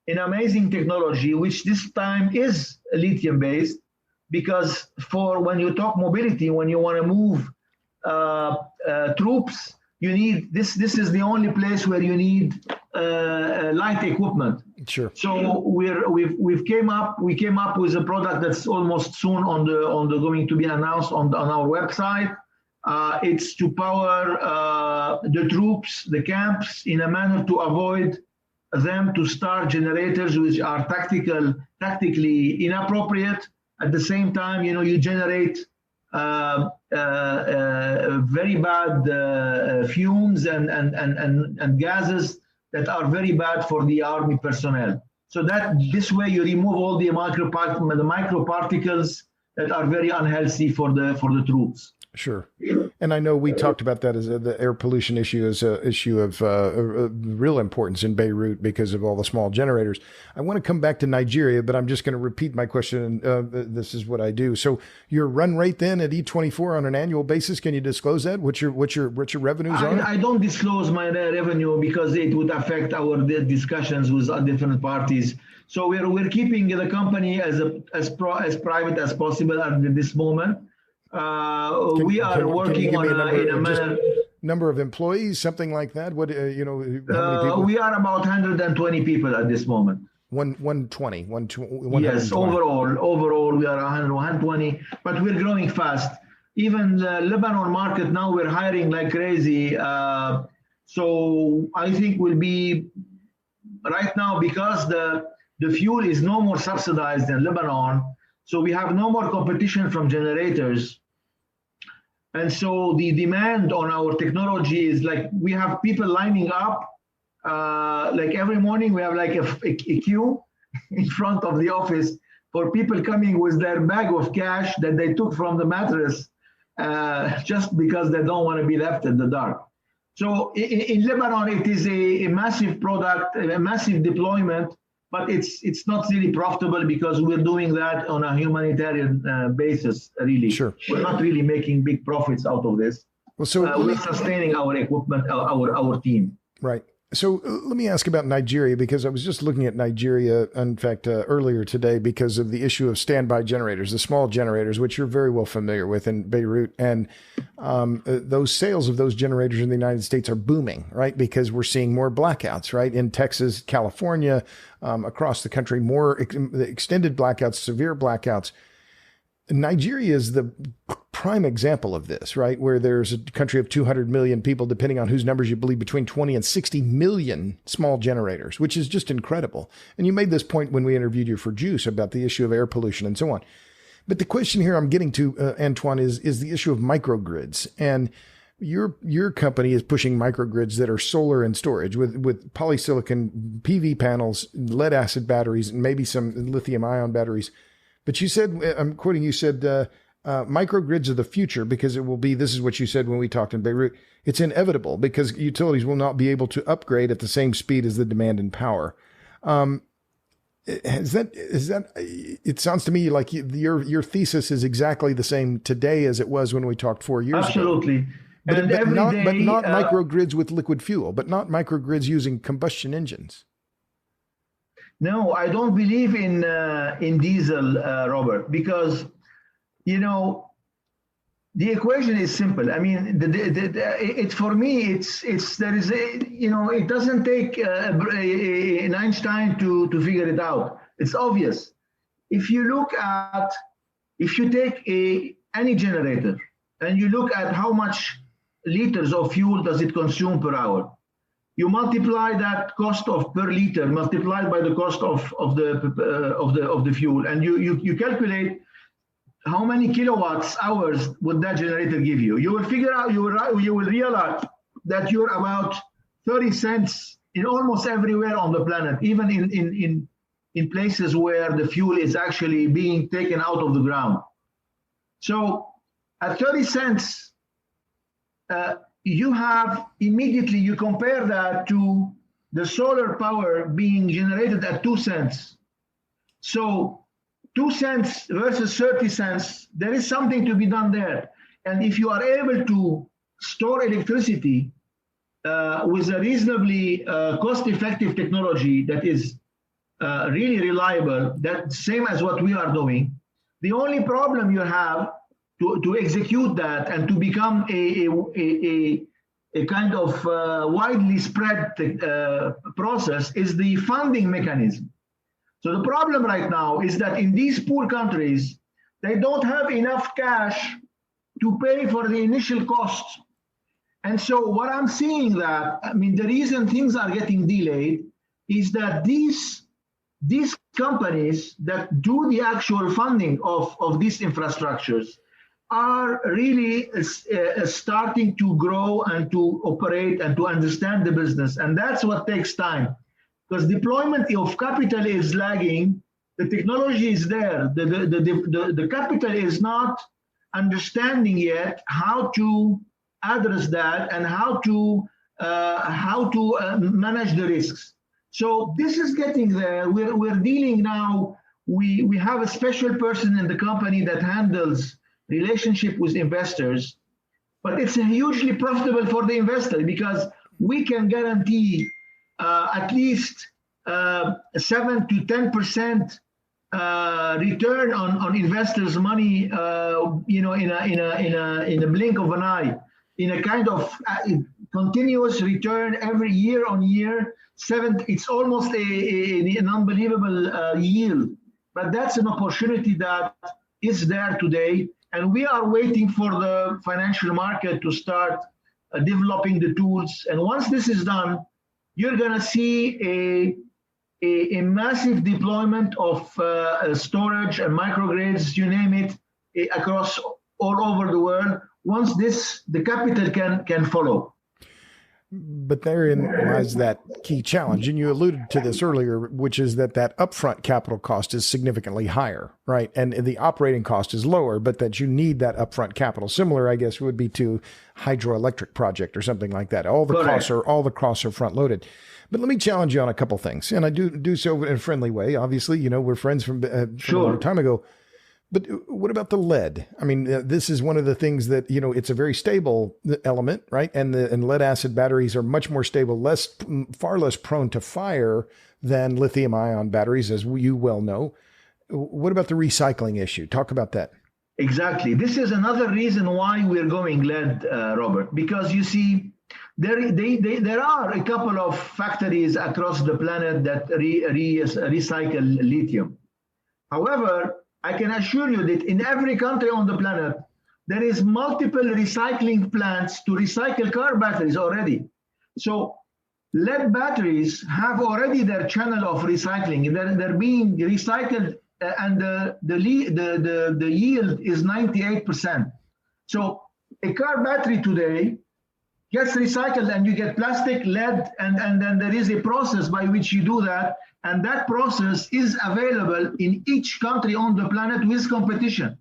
amazing technology, which this time is lithium based. Because for when you talk mobility, when you want to move troops, you need this. This is the only place where you need light equipment. Sure. So we came up with a product that's almost soon going to be announced on our website. It's to power the troops, the camps, in a manner to avoid them to start generators which are tactically inappropriate. At the same time, you generate very bad fumes and gases that are very bad for the army personnel. So that this way you remove all the microparticles that are very unhealthy for the troops. Sure. And I know we talked about that as the air pollution issue is an issue of real importance in Beirut because of all the small generators. I want to come back to Nigeria, but I'm just going to repeat my question. This is what I do. So your run rate then at E24 on an annual basis, can you disclose that? What's your revenues on it? I don't disclose my revenue because it would affect our discussions with different parties. So we're keeping the company as private as possible at this moment. We are working on in a manner. Number of employees, something like that. What how many people? We are about 120 people at this moment. 120. Yes, overall we are 120, but we're growing fast. Even the Lebanon market now, we're hiring like crazy. So I think we'll be right now, because the fuel is no more subsidized in Lebanon. So we have no more competition from generators. And so the demand on our technology is like, we have people lining up. Like every morning we have like a queue in front of the office for people coming with their bag of cash that they took from the mattress just because they don't want to be left in the dark. So in Lebanon, it is a massive product, a massive deployment. But it's not really profitable because we're doing that on a humanitarian basis, really. Sure. We're not really making big profits out of this. Well, so we're sustaining our equipment, our team. Right. So let me ask about Nigeria, because I was just looking at Nigeria, in fact, earlier today, because of the issue of standby generators, the small generators, which you're very well familiar with in Beirut. And those sales of those generators in the United States are booming, right? Because we're seeing more blackouts, right? In Texas, California, across the country, more extended blackouts, severe blackouts. Nigeria is the prime example of this, right? Where there's a country of 200 million people, depending on whose numbers you believe, between 20 and 60 million small generators, which is just incredible. And you made this point when we interviewed you for Juice about the issue of air pollution and so on. But the question here I'm getting to, Antoine, is the issue of microgrids. And your company is pushing microgrids that are solar and storage with polysilicon PV panels, lead acid batteries, and maybe some lithium ion batteries. But you said, I'm quoting, you said, microgrids are the future because it will be, this is what you said when we talked in Beirut, it's inevitable because utilities will not be able to upgrade at the same speed as the demand in power. Is that, it sounds to me like your thesis is exactly the same today as it was when we talked 4 years ago. Absolutely. But not microgrids with liquid fuel, but not microgrids using combustion engines. No, I don't believe in diesel, Robert, because, you know, the equation is simple. I mean, for me, there is it doesn't take an Einstein to figure it out. It's obvious. If you take any generator and you look at how much liters of fuel does it consume per hour, you multiply that cost of per liter multiplied by the cost of the fuel, and you calculate how many kilowatts hours would that generator give you. You will figure out, you will realize that you're about 30 cents in almost everywhere on the planet, even in places where the fuel is actually being taken out of the ground. So at 30 cents, you compare that to the solar power being generated at 2 cents. So 2 cents versus 30 cents, there is something to be done there. And if you are able to store electricity with a reasonably cost-effective technology that is really reliable, that same as what we are doing, the only problem you have to execute that and to become a kind of widely spread process is the funding mechanism. So the problem right now is that in these poor countries, they don't have enough cash to pay for the initial costs. And so what I'm seeing the reason things are getting delayed is that these companies that do the actual funding of these infrastructures are really starting to grow and to operate and to understand the business. And that's what takes time, because deployment of capital is lagging. The technology is there. The capital is not understanding yet how to address that and how to manage the risks. So this is getting there. We're dealing now. We have a special person in the company that handles relationship with investors, but it's hugely profitable for the investor because we can guarantee at least 7 to 10% return on investors' money, in a blink of an eye, in a kind of continuous return every year on year. It's almost an unbelievable yield, but that's an opportunity that is there today. And we are waiting for the financial market to start developing the tools. And once this is done, you're going to see a massive deployment of storage and microgrids, you name it, across all over the world. Once the capital can follow. But therein lies that key challenge. And you alluded to this earlier, which is that upfront capital cost is significantly higher, right? And the operating cost is lower, but that you need that upfront capital. Similar, I guess, would be to hydroelectric project or something like that. All the costs are front loaded. But let me challenge you on a couple things. And I do so in a friendly way. Obviously, we're friends from a long time ago. But what about the lead? I mean, this is one of the things that, it's a very stable element, right? And lead acid batteries are much more stable, far less prone to fire than lithium ion batteries, as you well know. What about the recycling issue? Talk about that. Exactly. This is another reason why we're going lead, Robert, because you see, there are a couple of factories across the planet that recycle lithium. However, I can assure you that in every country on the planet, there is multiple recycling plants to recycle car batteries already. So lead batteries have already their channel of recycling. They're being recycled, and the yield is 98%. So a car battery today gets recycled, and you get plastic, lead, and then there is a process by which you do that, and that process is available in each country on the planet with competition.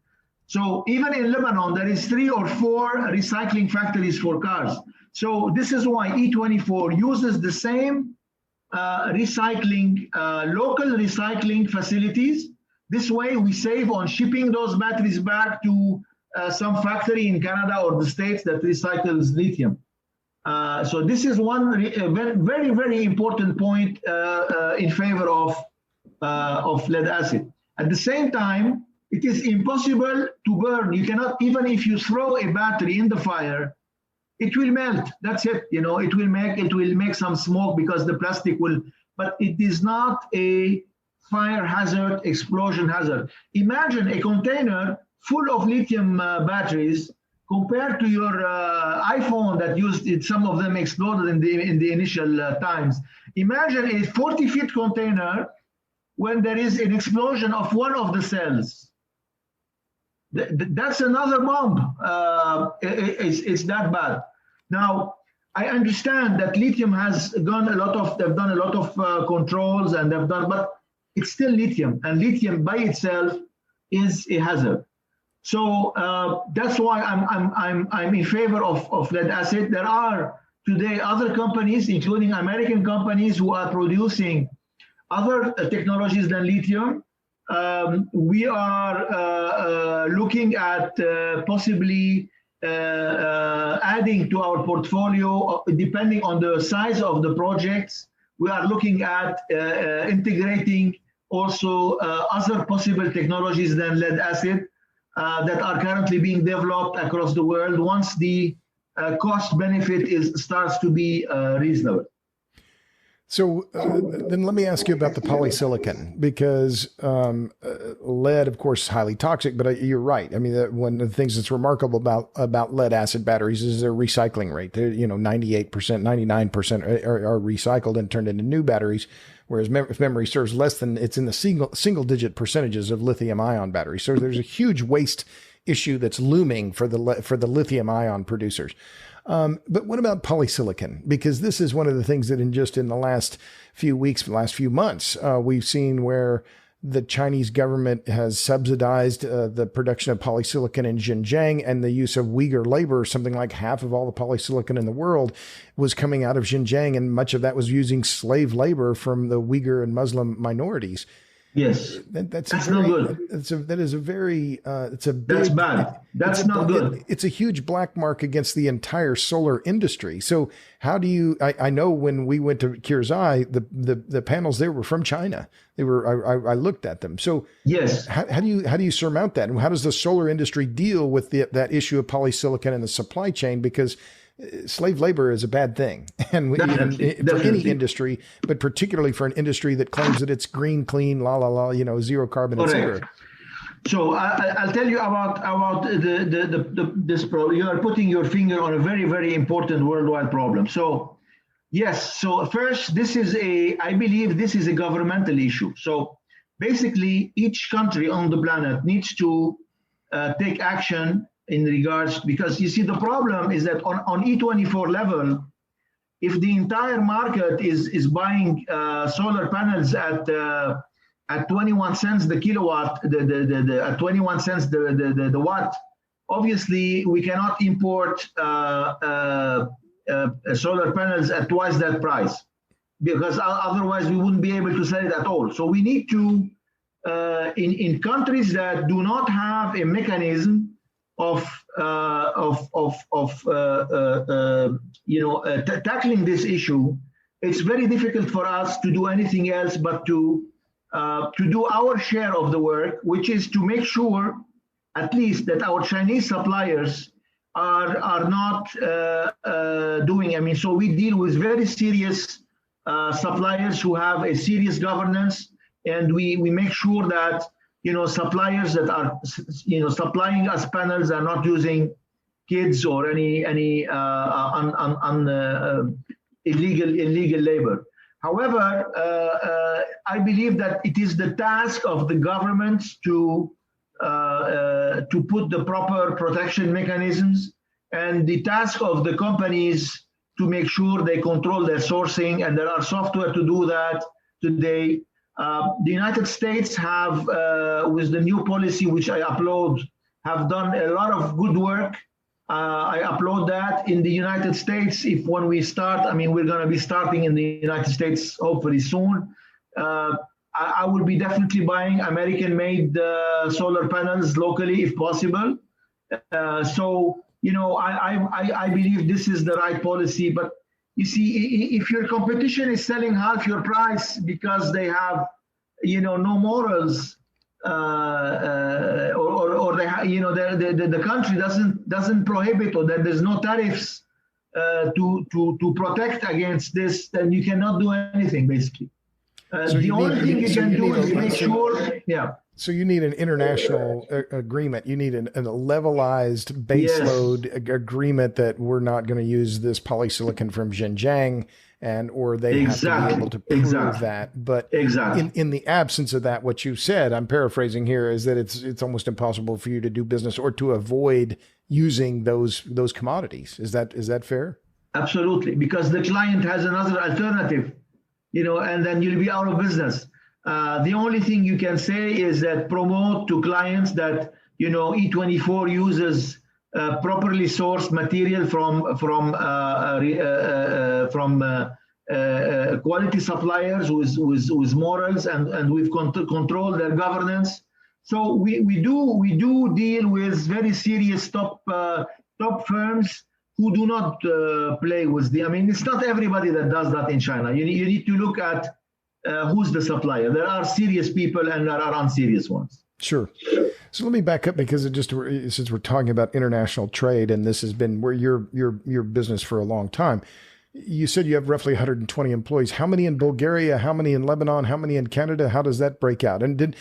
So even in Lebanon, there is 3 or 4 recycling factories for cars. So this is why E24 uses the same recycling, local recycling facilities. This way we save on shipping those batteries back to some factory in Canada or the States that recycles lithium. So this is one very, very important point in favor of lead acid. At the same time, it is impossible to burn. You cannot, even if you throw a battery in the fire, it will melt. That's it. You know, it will make some smoke because the plastic will, but it is not a fire hazard, explosion hazard. Imagine a container full of lithium batteries compared to your iPhone that used it. Some of them exploded in the initial times. Imagine a 40-foot container when there is an explosion of one of the cells. That's another bomb. It's that bad. Now, I understand that lithium has done a lot of controls, and they've done, but it's still lithium, and lithium by itself is a hazard. So that's why I'm in favor of lead acid. There are today other companies, including American companies, who are producing other technologies than lithium. We are looking at possibly adding to our portfolio, depending on the size of the projects. We are looking at integrating also other possible technologies than lead acid that are currently being developed across the world once the cost benefit starts to be reasonable. So then let me ask you about the polysilicon, because lead, of course, is highly toxic, but you're right. I mean, one of the things that's remarkable about lead acid batteries is their recycling rate. They're, 98%, 99% are recycled and turned into new batteries, whereas if memory serves, it's in the single digit percentages of lithium ion batteries. So there's a huge waste issue that's looming for the lithium ion producers. But what about polysilicon? Because this is one of the things that in the last few weeks, last few months, we've seen where the Chinese government has subsidized the production of polysilicon in Xinjiang, and the use of Uyghur labor. Something like half of all the polysilicon in the world was coming out of Xinjiang, and much of that was using slave labor from the Uyghur and Muslim minorities. Yes, that's no good. That's bad. That's not good. It's a huge black mark against the entire solar industry. So how do you? I know when we went to Kirzai, the panels there were from China. They were. I looked at them. So yes, how do you surmount that? And how does the solar industry deal with that issue of polysilicon in the supply chain? Because slave labor is a bad thing, and for any industry, but particularly for an industry that claims that it's green, clean, zero carbon, etc. So I'll tell you about this problem. You are putting your finger on a very, very important worldwide problem. So yes. So first, I believe this is a governmental issue. So basically, each country on the planet needs to take action in regards, because you see the problem is that on E24 level, if the entire market is buying solar panels at 21 cents the kilowatt, at 21 cents the watt, obviously we cannot import solar panels at twice that price, because otherwise we wouldn't be able to sell it at all. So we need to in countries that do not have a mechanism of tackling this issue, it's very difficult for us to do anything else but to do our share of the work, which is to make sure at least that our Chinese suppliers are not doing. I mean, so we deal with very serious suppliers who have a serious governance, and we make sure that suppliers that are, supplying us panels are not using kids or any illegal labor. However, I believe that it is the task of the governments to put the proper protection mechanisms, and the task of the companies to make sure they control their sourcing, and there are software to do that today. The United States have, with the new policy which I upload, have done a lot of good work. I upload that in the United States. When we start, we're going to be starting in the United States hopefully soon. I will be definitely buying American-made solar panels locally if possible. So, I believe this is the right policy. But you see, if your competition is selling half your price because they have, no morals, or they the country doesn't prohibit, or that there's no tariffs to protect against this, then you cannot do anything basically. So the only thing you can do is make sure, yeah. So you need an international agreement. You need a levelized baseload agreement that we're not going to use this polysilicon from Xinjiang, or they have to be able to prove that. But in the absence of that, what you said, I'm paraphrasing here, is that it's almost impossible for you to do business or to avoid using those commodities. Is that fair? Absolutely, because the client has another alternative, and then you'll be out of business. The only thing you can say is that promote to clients that, E24 uses properly sourced material from quality suppliers with morals, and we've controlled their governance. So we do deal with very serious top firms who do not play with it's not everybody that does that in China. You need to look at who's the supplier. There are serious people and there are unserious ones. Sure. So let me back up, because since we're talking about international trade, and this has been where your business for a long time. You said you have roughly 120 employees. How many in Bulgaria? How many in Lebanon? How many in Canada? How does that break out? And did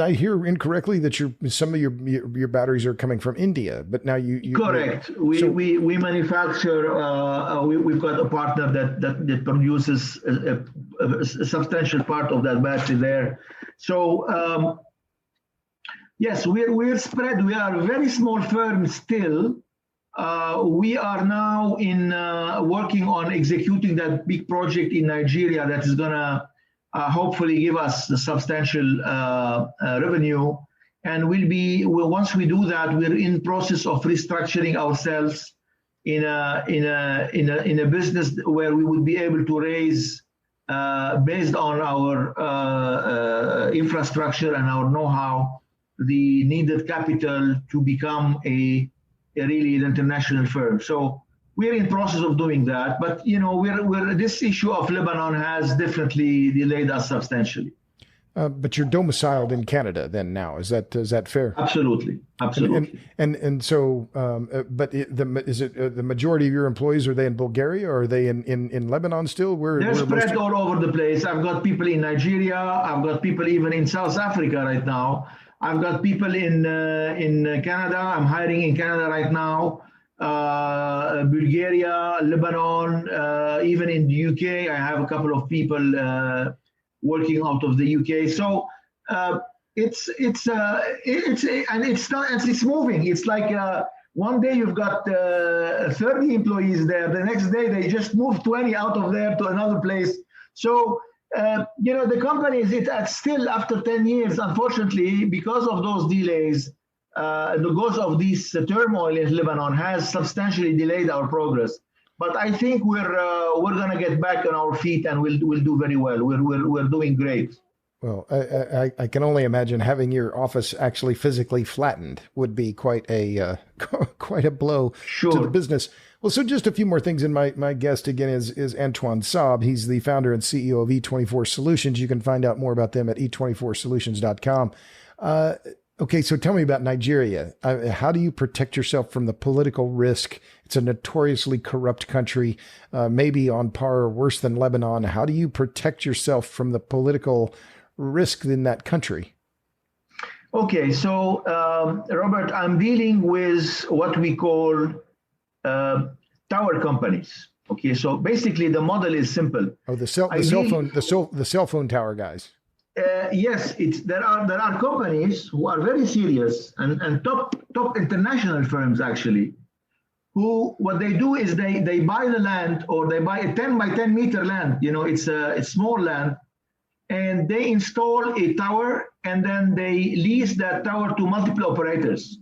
I hear incorrectly that some of your batteries are coming from India? But now you correct. We manufacture. We've got a partner that produces a substantial part of that battery there. So yes, we're spread. We are a very small firm still. We are now working on executing that big project in Nigeria that is going to hopefully give us the substantial revenue. And once we do that, we're in process of restructuring ourselves in a business where we would be able to raise, based on our infrastructure and our know-how, the needed capital to become a really an international firm. So we're in process of doing that, but this issue of Lebanon has definitely delayed us substantially. But you're domiciled in Canada then now. Is that fair? Absolutely. And so, but is it the majority of your employees, are they in Bulgaria, or are they in Lebanon still? They're spread all over the place. I've got people in Nigeria. I've got people even in South Africa right now. I've got people in Canada. I'm hiring in Canada right now. Bulgaria, Lebanon, even in the UK, I have a couple of people working out of the UK. So it's moving. It's like one day you've got 30 employees there. The next day they just move 20 out of there to another place. So the company is still after 10 years, unfortunately, because of those delays, because of this turmoil in Lebanon, has substantially delayed our progress. But I think we're going to get back on our feet, and we'll do very well. We're doing great. Well, I can only imagine having your office actually physically flattened would be quite a blow to the business. Well, so just a few more things. And my guest again is Antoine Saab. He's the founder and CEO of E24 Solutions. You can find out more about them at e24solutions.com. Okay, so tell me about Nigeria. How do you protect yourself from the political risk? It's a notoriously corrupt country, maybe on par or worse than Lebanon. How do you protect yourself from the political risk in that country? Okay, so Robert, I'm dealing with what we call tower companies. Okay, so basically the model is simple. Oh, the cell phone tower guys. Yes, there are companies who are very serious and top international firms actually, who what they do is they buy the land, or they buy a 10 by 10 meter land. You know, it's small land, and they install a tower, and then they lease that tower to multiple operators.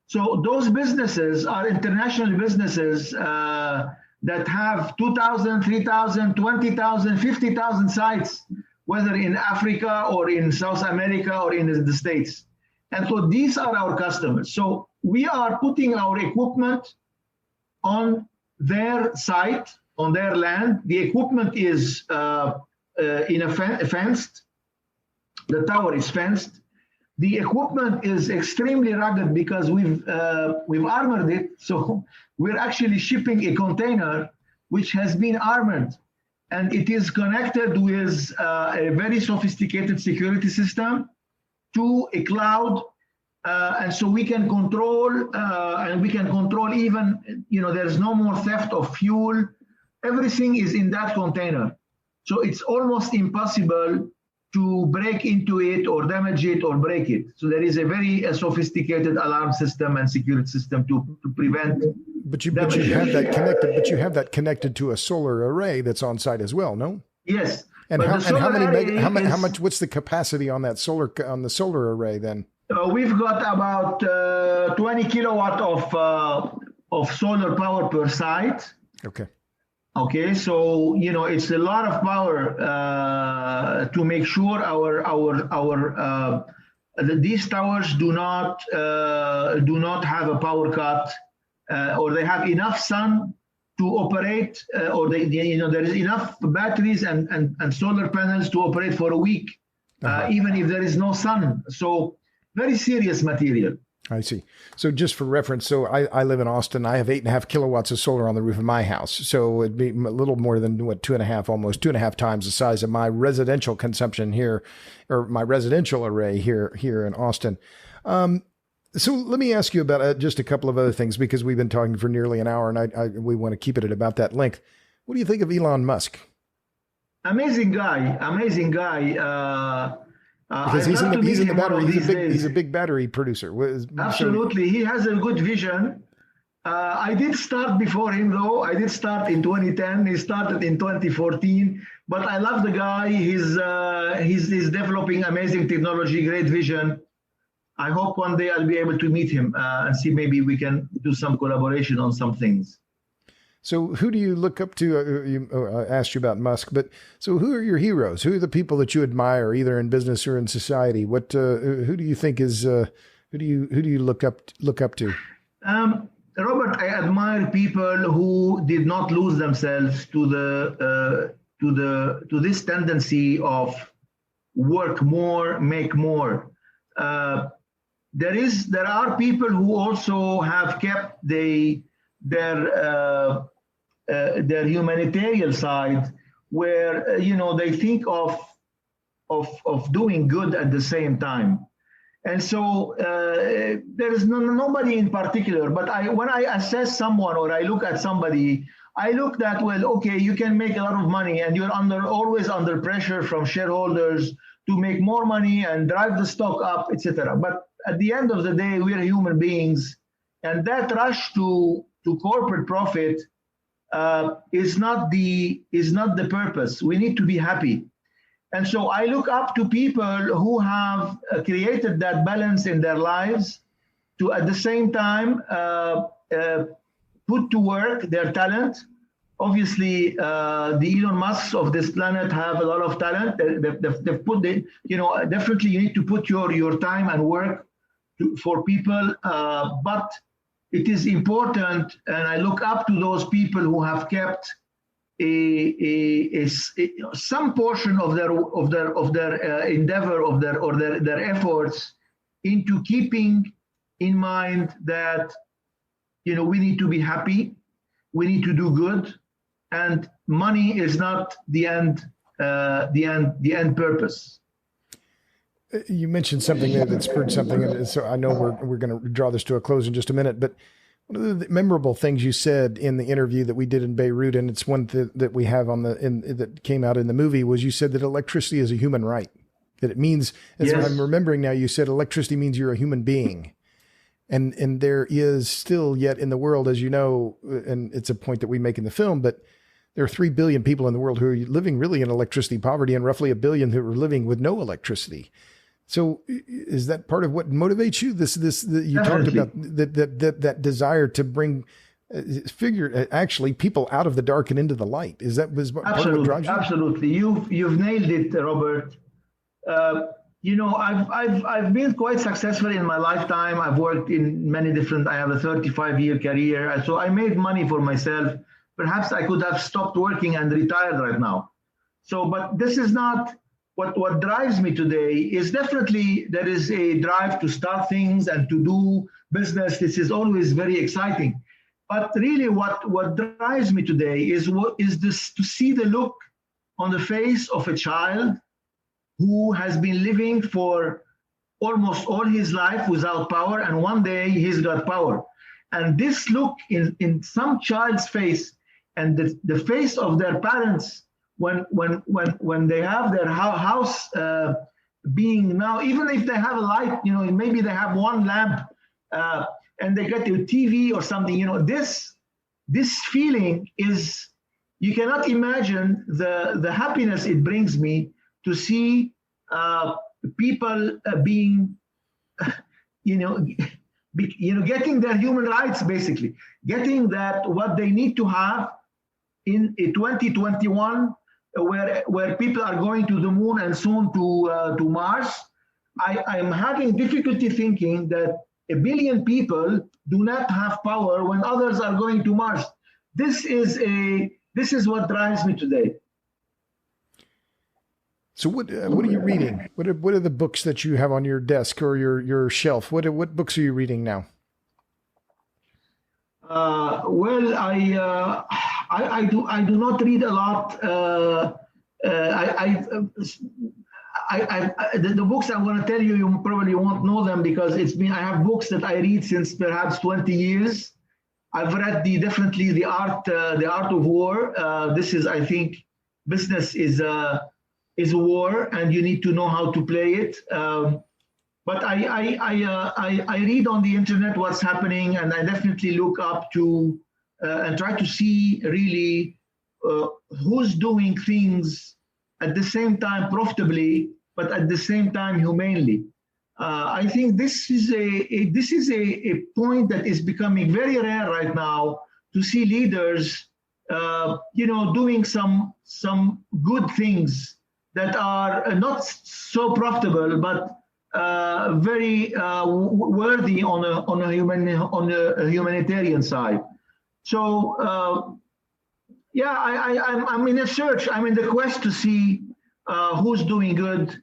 So those businesses are international businesses that have 2,000, 3,000, 20,000, 50,000 sites, whether in Africa or in South America or in the States. And so these are our customers. So we are putting our equipment on their site, on their land. The equipment is fenced. The tower is fenced. The equipment is extremely rugged because we've armored it. So we're actually shipping a container which has been armored, and it is connected with a very sophisticated security system to a cloud, and so we can control even, there's no more theft of fuel. Everything is in that container. So it's almost impossible to break into it or damage it or break it. So there is a very sophisticated alarm system and security system to prevent. But you have that connected. But you have that connected to a solar array that's on site as well, no? Yes. And how much? What's the capacity on the solar array then? We've got about 20 kilowatt of solar power per site. Okay. Okay, so it's a lot of power to make sure these towers do not have a power cut, or they have enough sun to operate, or there is enough batteries and solar panels to operate for a week, even if there is no sun. So very serious material. I see. So just for reference, so I live in Austin. I have 8.5 kilowatts of solar on the roof of my house. So it'd be a little more than almost 2.5 times the size of my residential consumption here, or my residential array here in Austin. So let me ask you about just a couple of other things, because we've been talking for nearly an hour, and we want to keep it at about that length. What do you think of Elon Musk? Amazing guy. Because he's in the battery. He's a big battery producer. Absolutely. He has a good vision. I did start before him, though. I did start in 2010. He started in 2014. But I love the guy. He's developing amazing technology, great vision. I hope one day I'll be able to meet him and see maybe we can do some collaboration on some things. So who do you look up to? I asked you about Musk, but so who are your heroes? Who are the people that you admire, either in business or in society? Who do you think is who do you look up to? Robert, I admire people who did not lose themselves to this tendency of work more, make more. There are people who also have kept their humanitarian side, where they think of doing good at the same time. And so there is nobody in particular, but when I assess someone or I look at somebody, I look that, well, okay, you can make a lot of money and you're always under pressure from shareholders to make more money and drive the stock up, etc. But at the end of the day, we're human beings, and that rush to corporate profit is not the purpose. We need to be happy. And so I look up to people who have created that balance in their lives to, at the same time, put to work their talent. Obviously, the Elon Musks of this planet have a lot of talent. They've put definitely you need to put your time and work for people, but it is important, and I look up to those people who have kept some portion of their endeavor, of their efforts into keeping in mind that we need to be happy, we need to do good, and money is not the end purpose. You mentioned something there that spurred something, and so I know we're going to draw this to a close in just a minute. But one of the memorable things you said in the interview that we did in Beirut, and it's one that we have that came out in the movie, was you said that electricity is a human right. That it means, as Yes. I'm remembering now, you said electricity means you're a human being. And there is still yet in the world, as you know, and it's a point that we make in the film, but there are 3 billion people in the world who are living really in electricity poverty, and roughly 1 billion who are living with no electricity. So is that part of what motivates you? This that you talked about, that desire to bring actually people out of the dark and into the light. Is that was part of what drives you? Absolutely. You've nailed it, Robert. I've been quite successful in my lifetime. I've worked in many different. I have a 35-year career, so I made money for myself. Perhaps I could have stopped working and retired right now. So, but this is not what drives me today. Is definitely there is a drive to start things and to do business. This is always very exciting. But really, what drives me today is this: to see the look on the face of a child who has been living for almost all his life without power, and one day he's got power. And this look in some child's face, and the face of their parents when they have their house being now, even if they have a light, maybe they have one lamp and they get a TV or something, this feeling is, you cannot imagine the happiness it brings me to see people being, getting their human rights, basically, getting that what they need to have in 2021, where people are going to the moon and soon to Mars. I'm having difficulty thinking that 1 billion people do not have power when others are going to Mars. This is what drives me today. So what are you reading? What are the books that you have on your desk or your shelf? What books are you reading now? Well, I do not read a lot. The books I'm going to tell you, you probably won't know them because I have books that I read since perhaps 20 years. I've read definitely the art of war. This is, I think, business is a war, and you need to know how to play it. But I read on the internet what's happening, and I definitely look up to and try to see really who's doing things at the same time profitably, but at the same time humanely. I think this is a point that is becoming very rare right now, to see leaders, doing some good things that are not so profitable, but very worthy on a humanitarian side. So I'm in a search. I'm in the quest to see who's doing good.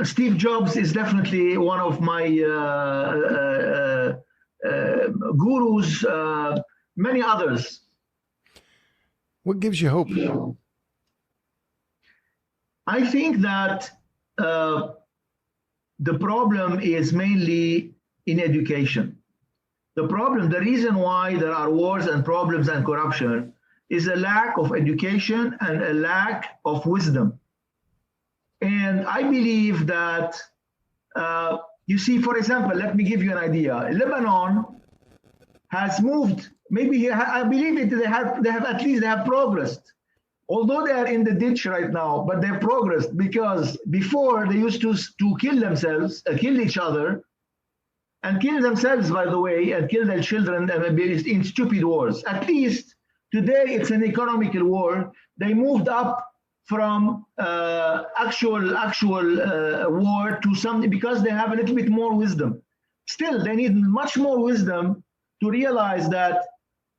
Steve Jobs is definitely one of my gurus. Many others. What gives you hope? I think that the problem is mainly in education. The reason why there are wars and problems and corruption is a lack of education and a lack of wisdom. And I believe that, you see, for example, let me give you an idea. Lebanon has moved, I believe they have progressed. Although they are in the ditch right now, but they've progressed, because before they used to kill themselves, kill each other, and kill themselves, by the way, and kill their children in stupid wars. At least today it's an economical war. They moved up from actual war to something, because they have a little bit more wisdom. Still, they need much more wisdom to realize that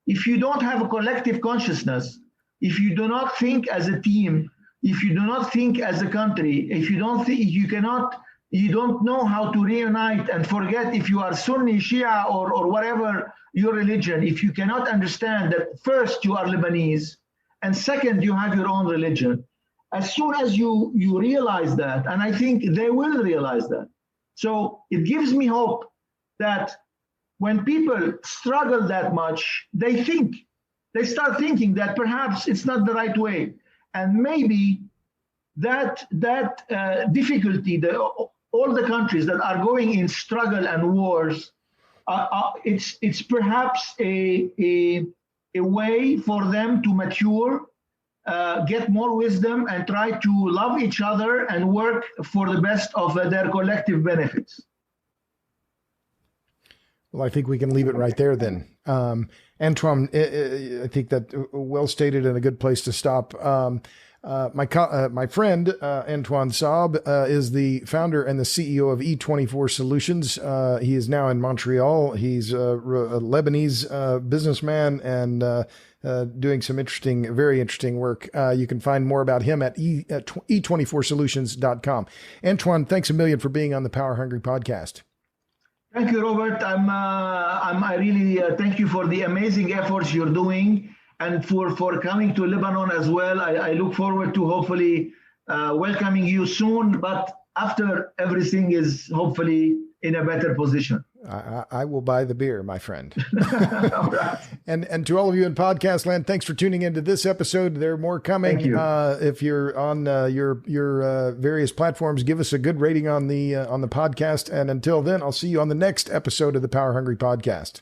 if you don't have a collective consciousness, if you do not think as a team, if you do not think as a country, if you don't think, you don't know how to reunite and forget if you are Sunni, Shia, or whatever your religion, if you cannot understand that first you are Lebanese, and second you have your own religion, as soon as you realize that, and I think they will realize that. So it gives me hope that when people struggle that much, they start thinking that perhaps it's not the right way. And maybe that difficulty, all the countries that are going in struggle and wars, it's perhaps a way for them to mature, get more wisdom, and try to love each other and work for the best of their collective benefits. Well, I think we can leave it right there then. Antoine, I think that well stated and a good place to stop. My friend, Antoine Saab, is the founder and the CEO of E24 Solutions. He is now in Montreal. He's a Lebanese businessman and doing some very interesting work. You can find more about him at e24solutions.com. Antoine, thanks a million for being on the Power Hungry podcast. Thank you, Robert. I really thank you for the amazing efforts you're doing and for coming to Lebanon as well. I look forward to hopefully welcoming you soon, but after everything is hopefully in a better position. I will buy the beer, my friend. All right. And to all of you in podcast land, thanks for tuning into this episode. There are more coming. Thank you. If you're on your various platforms, give us a good rating on the podcast. And until then, I'll see you on the next episode of the Power Hungry Podcast.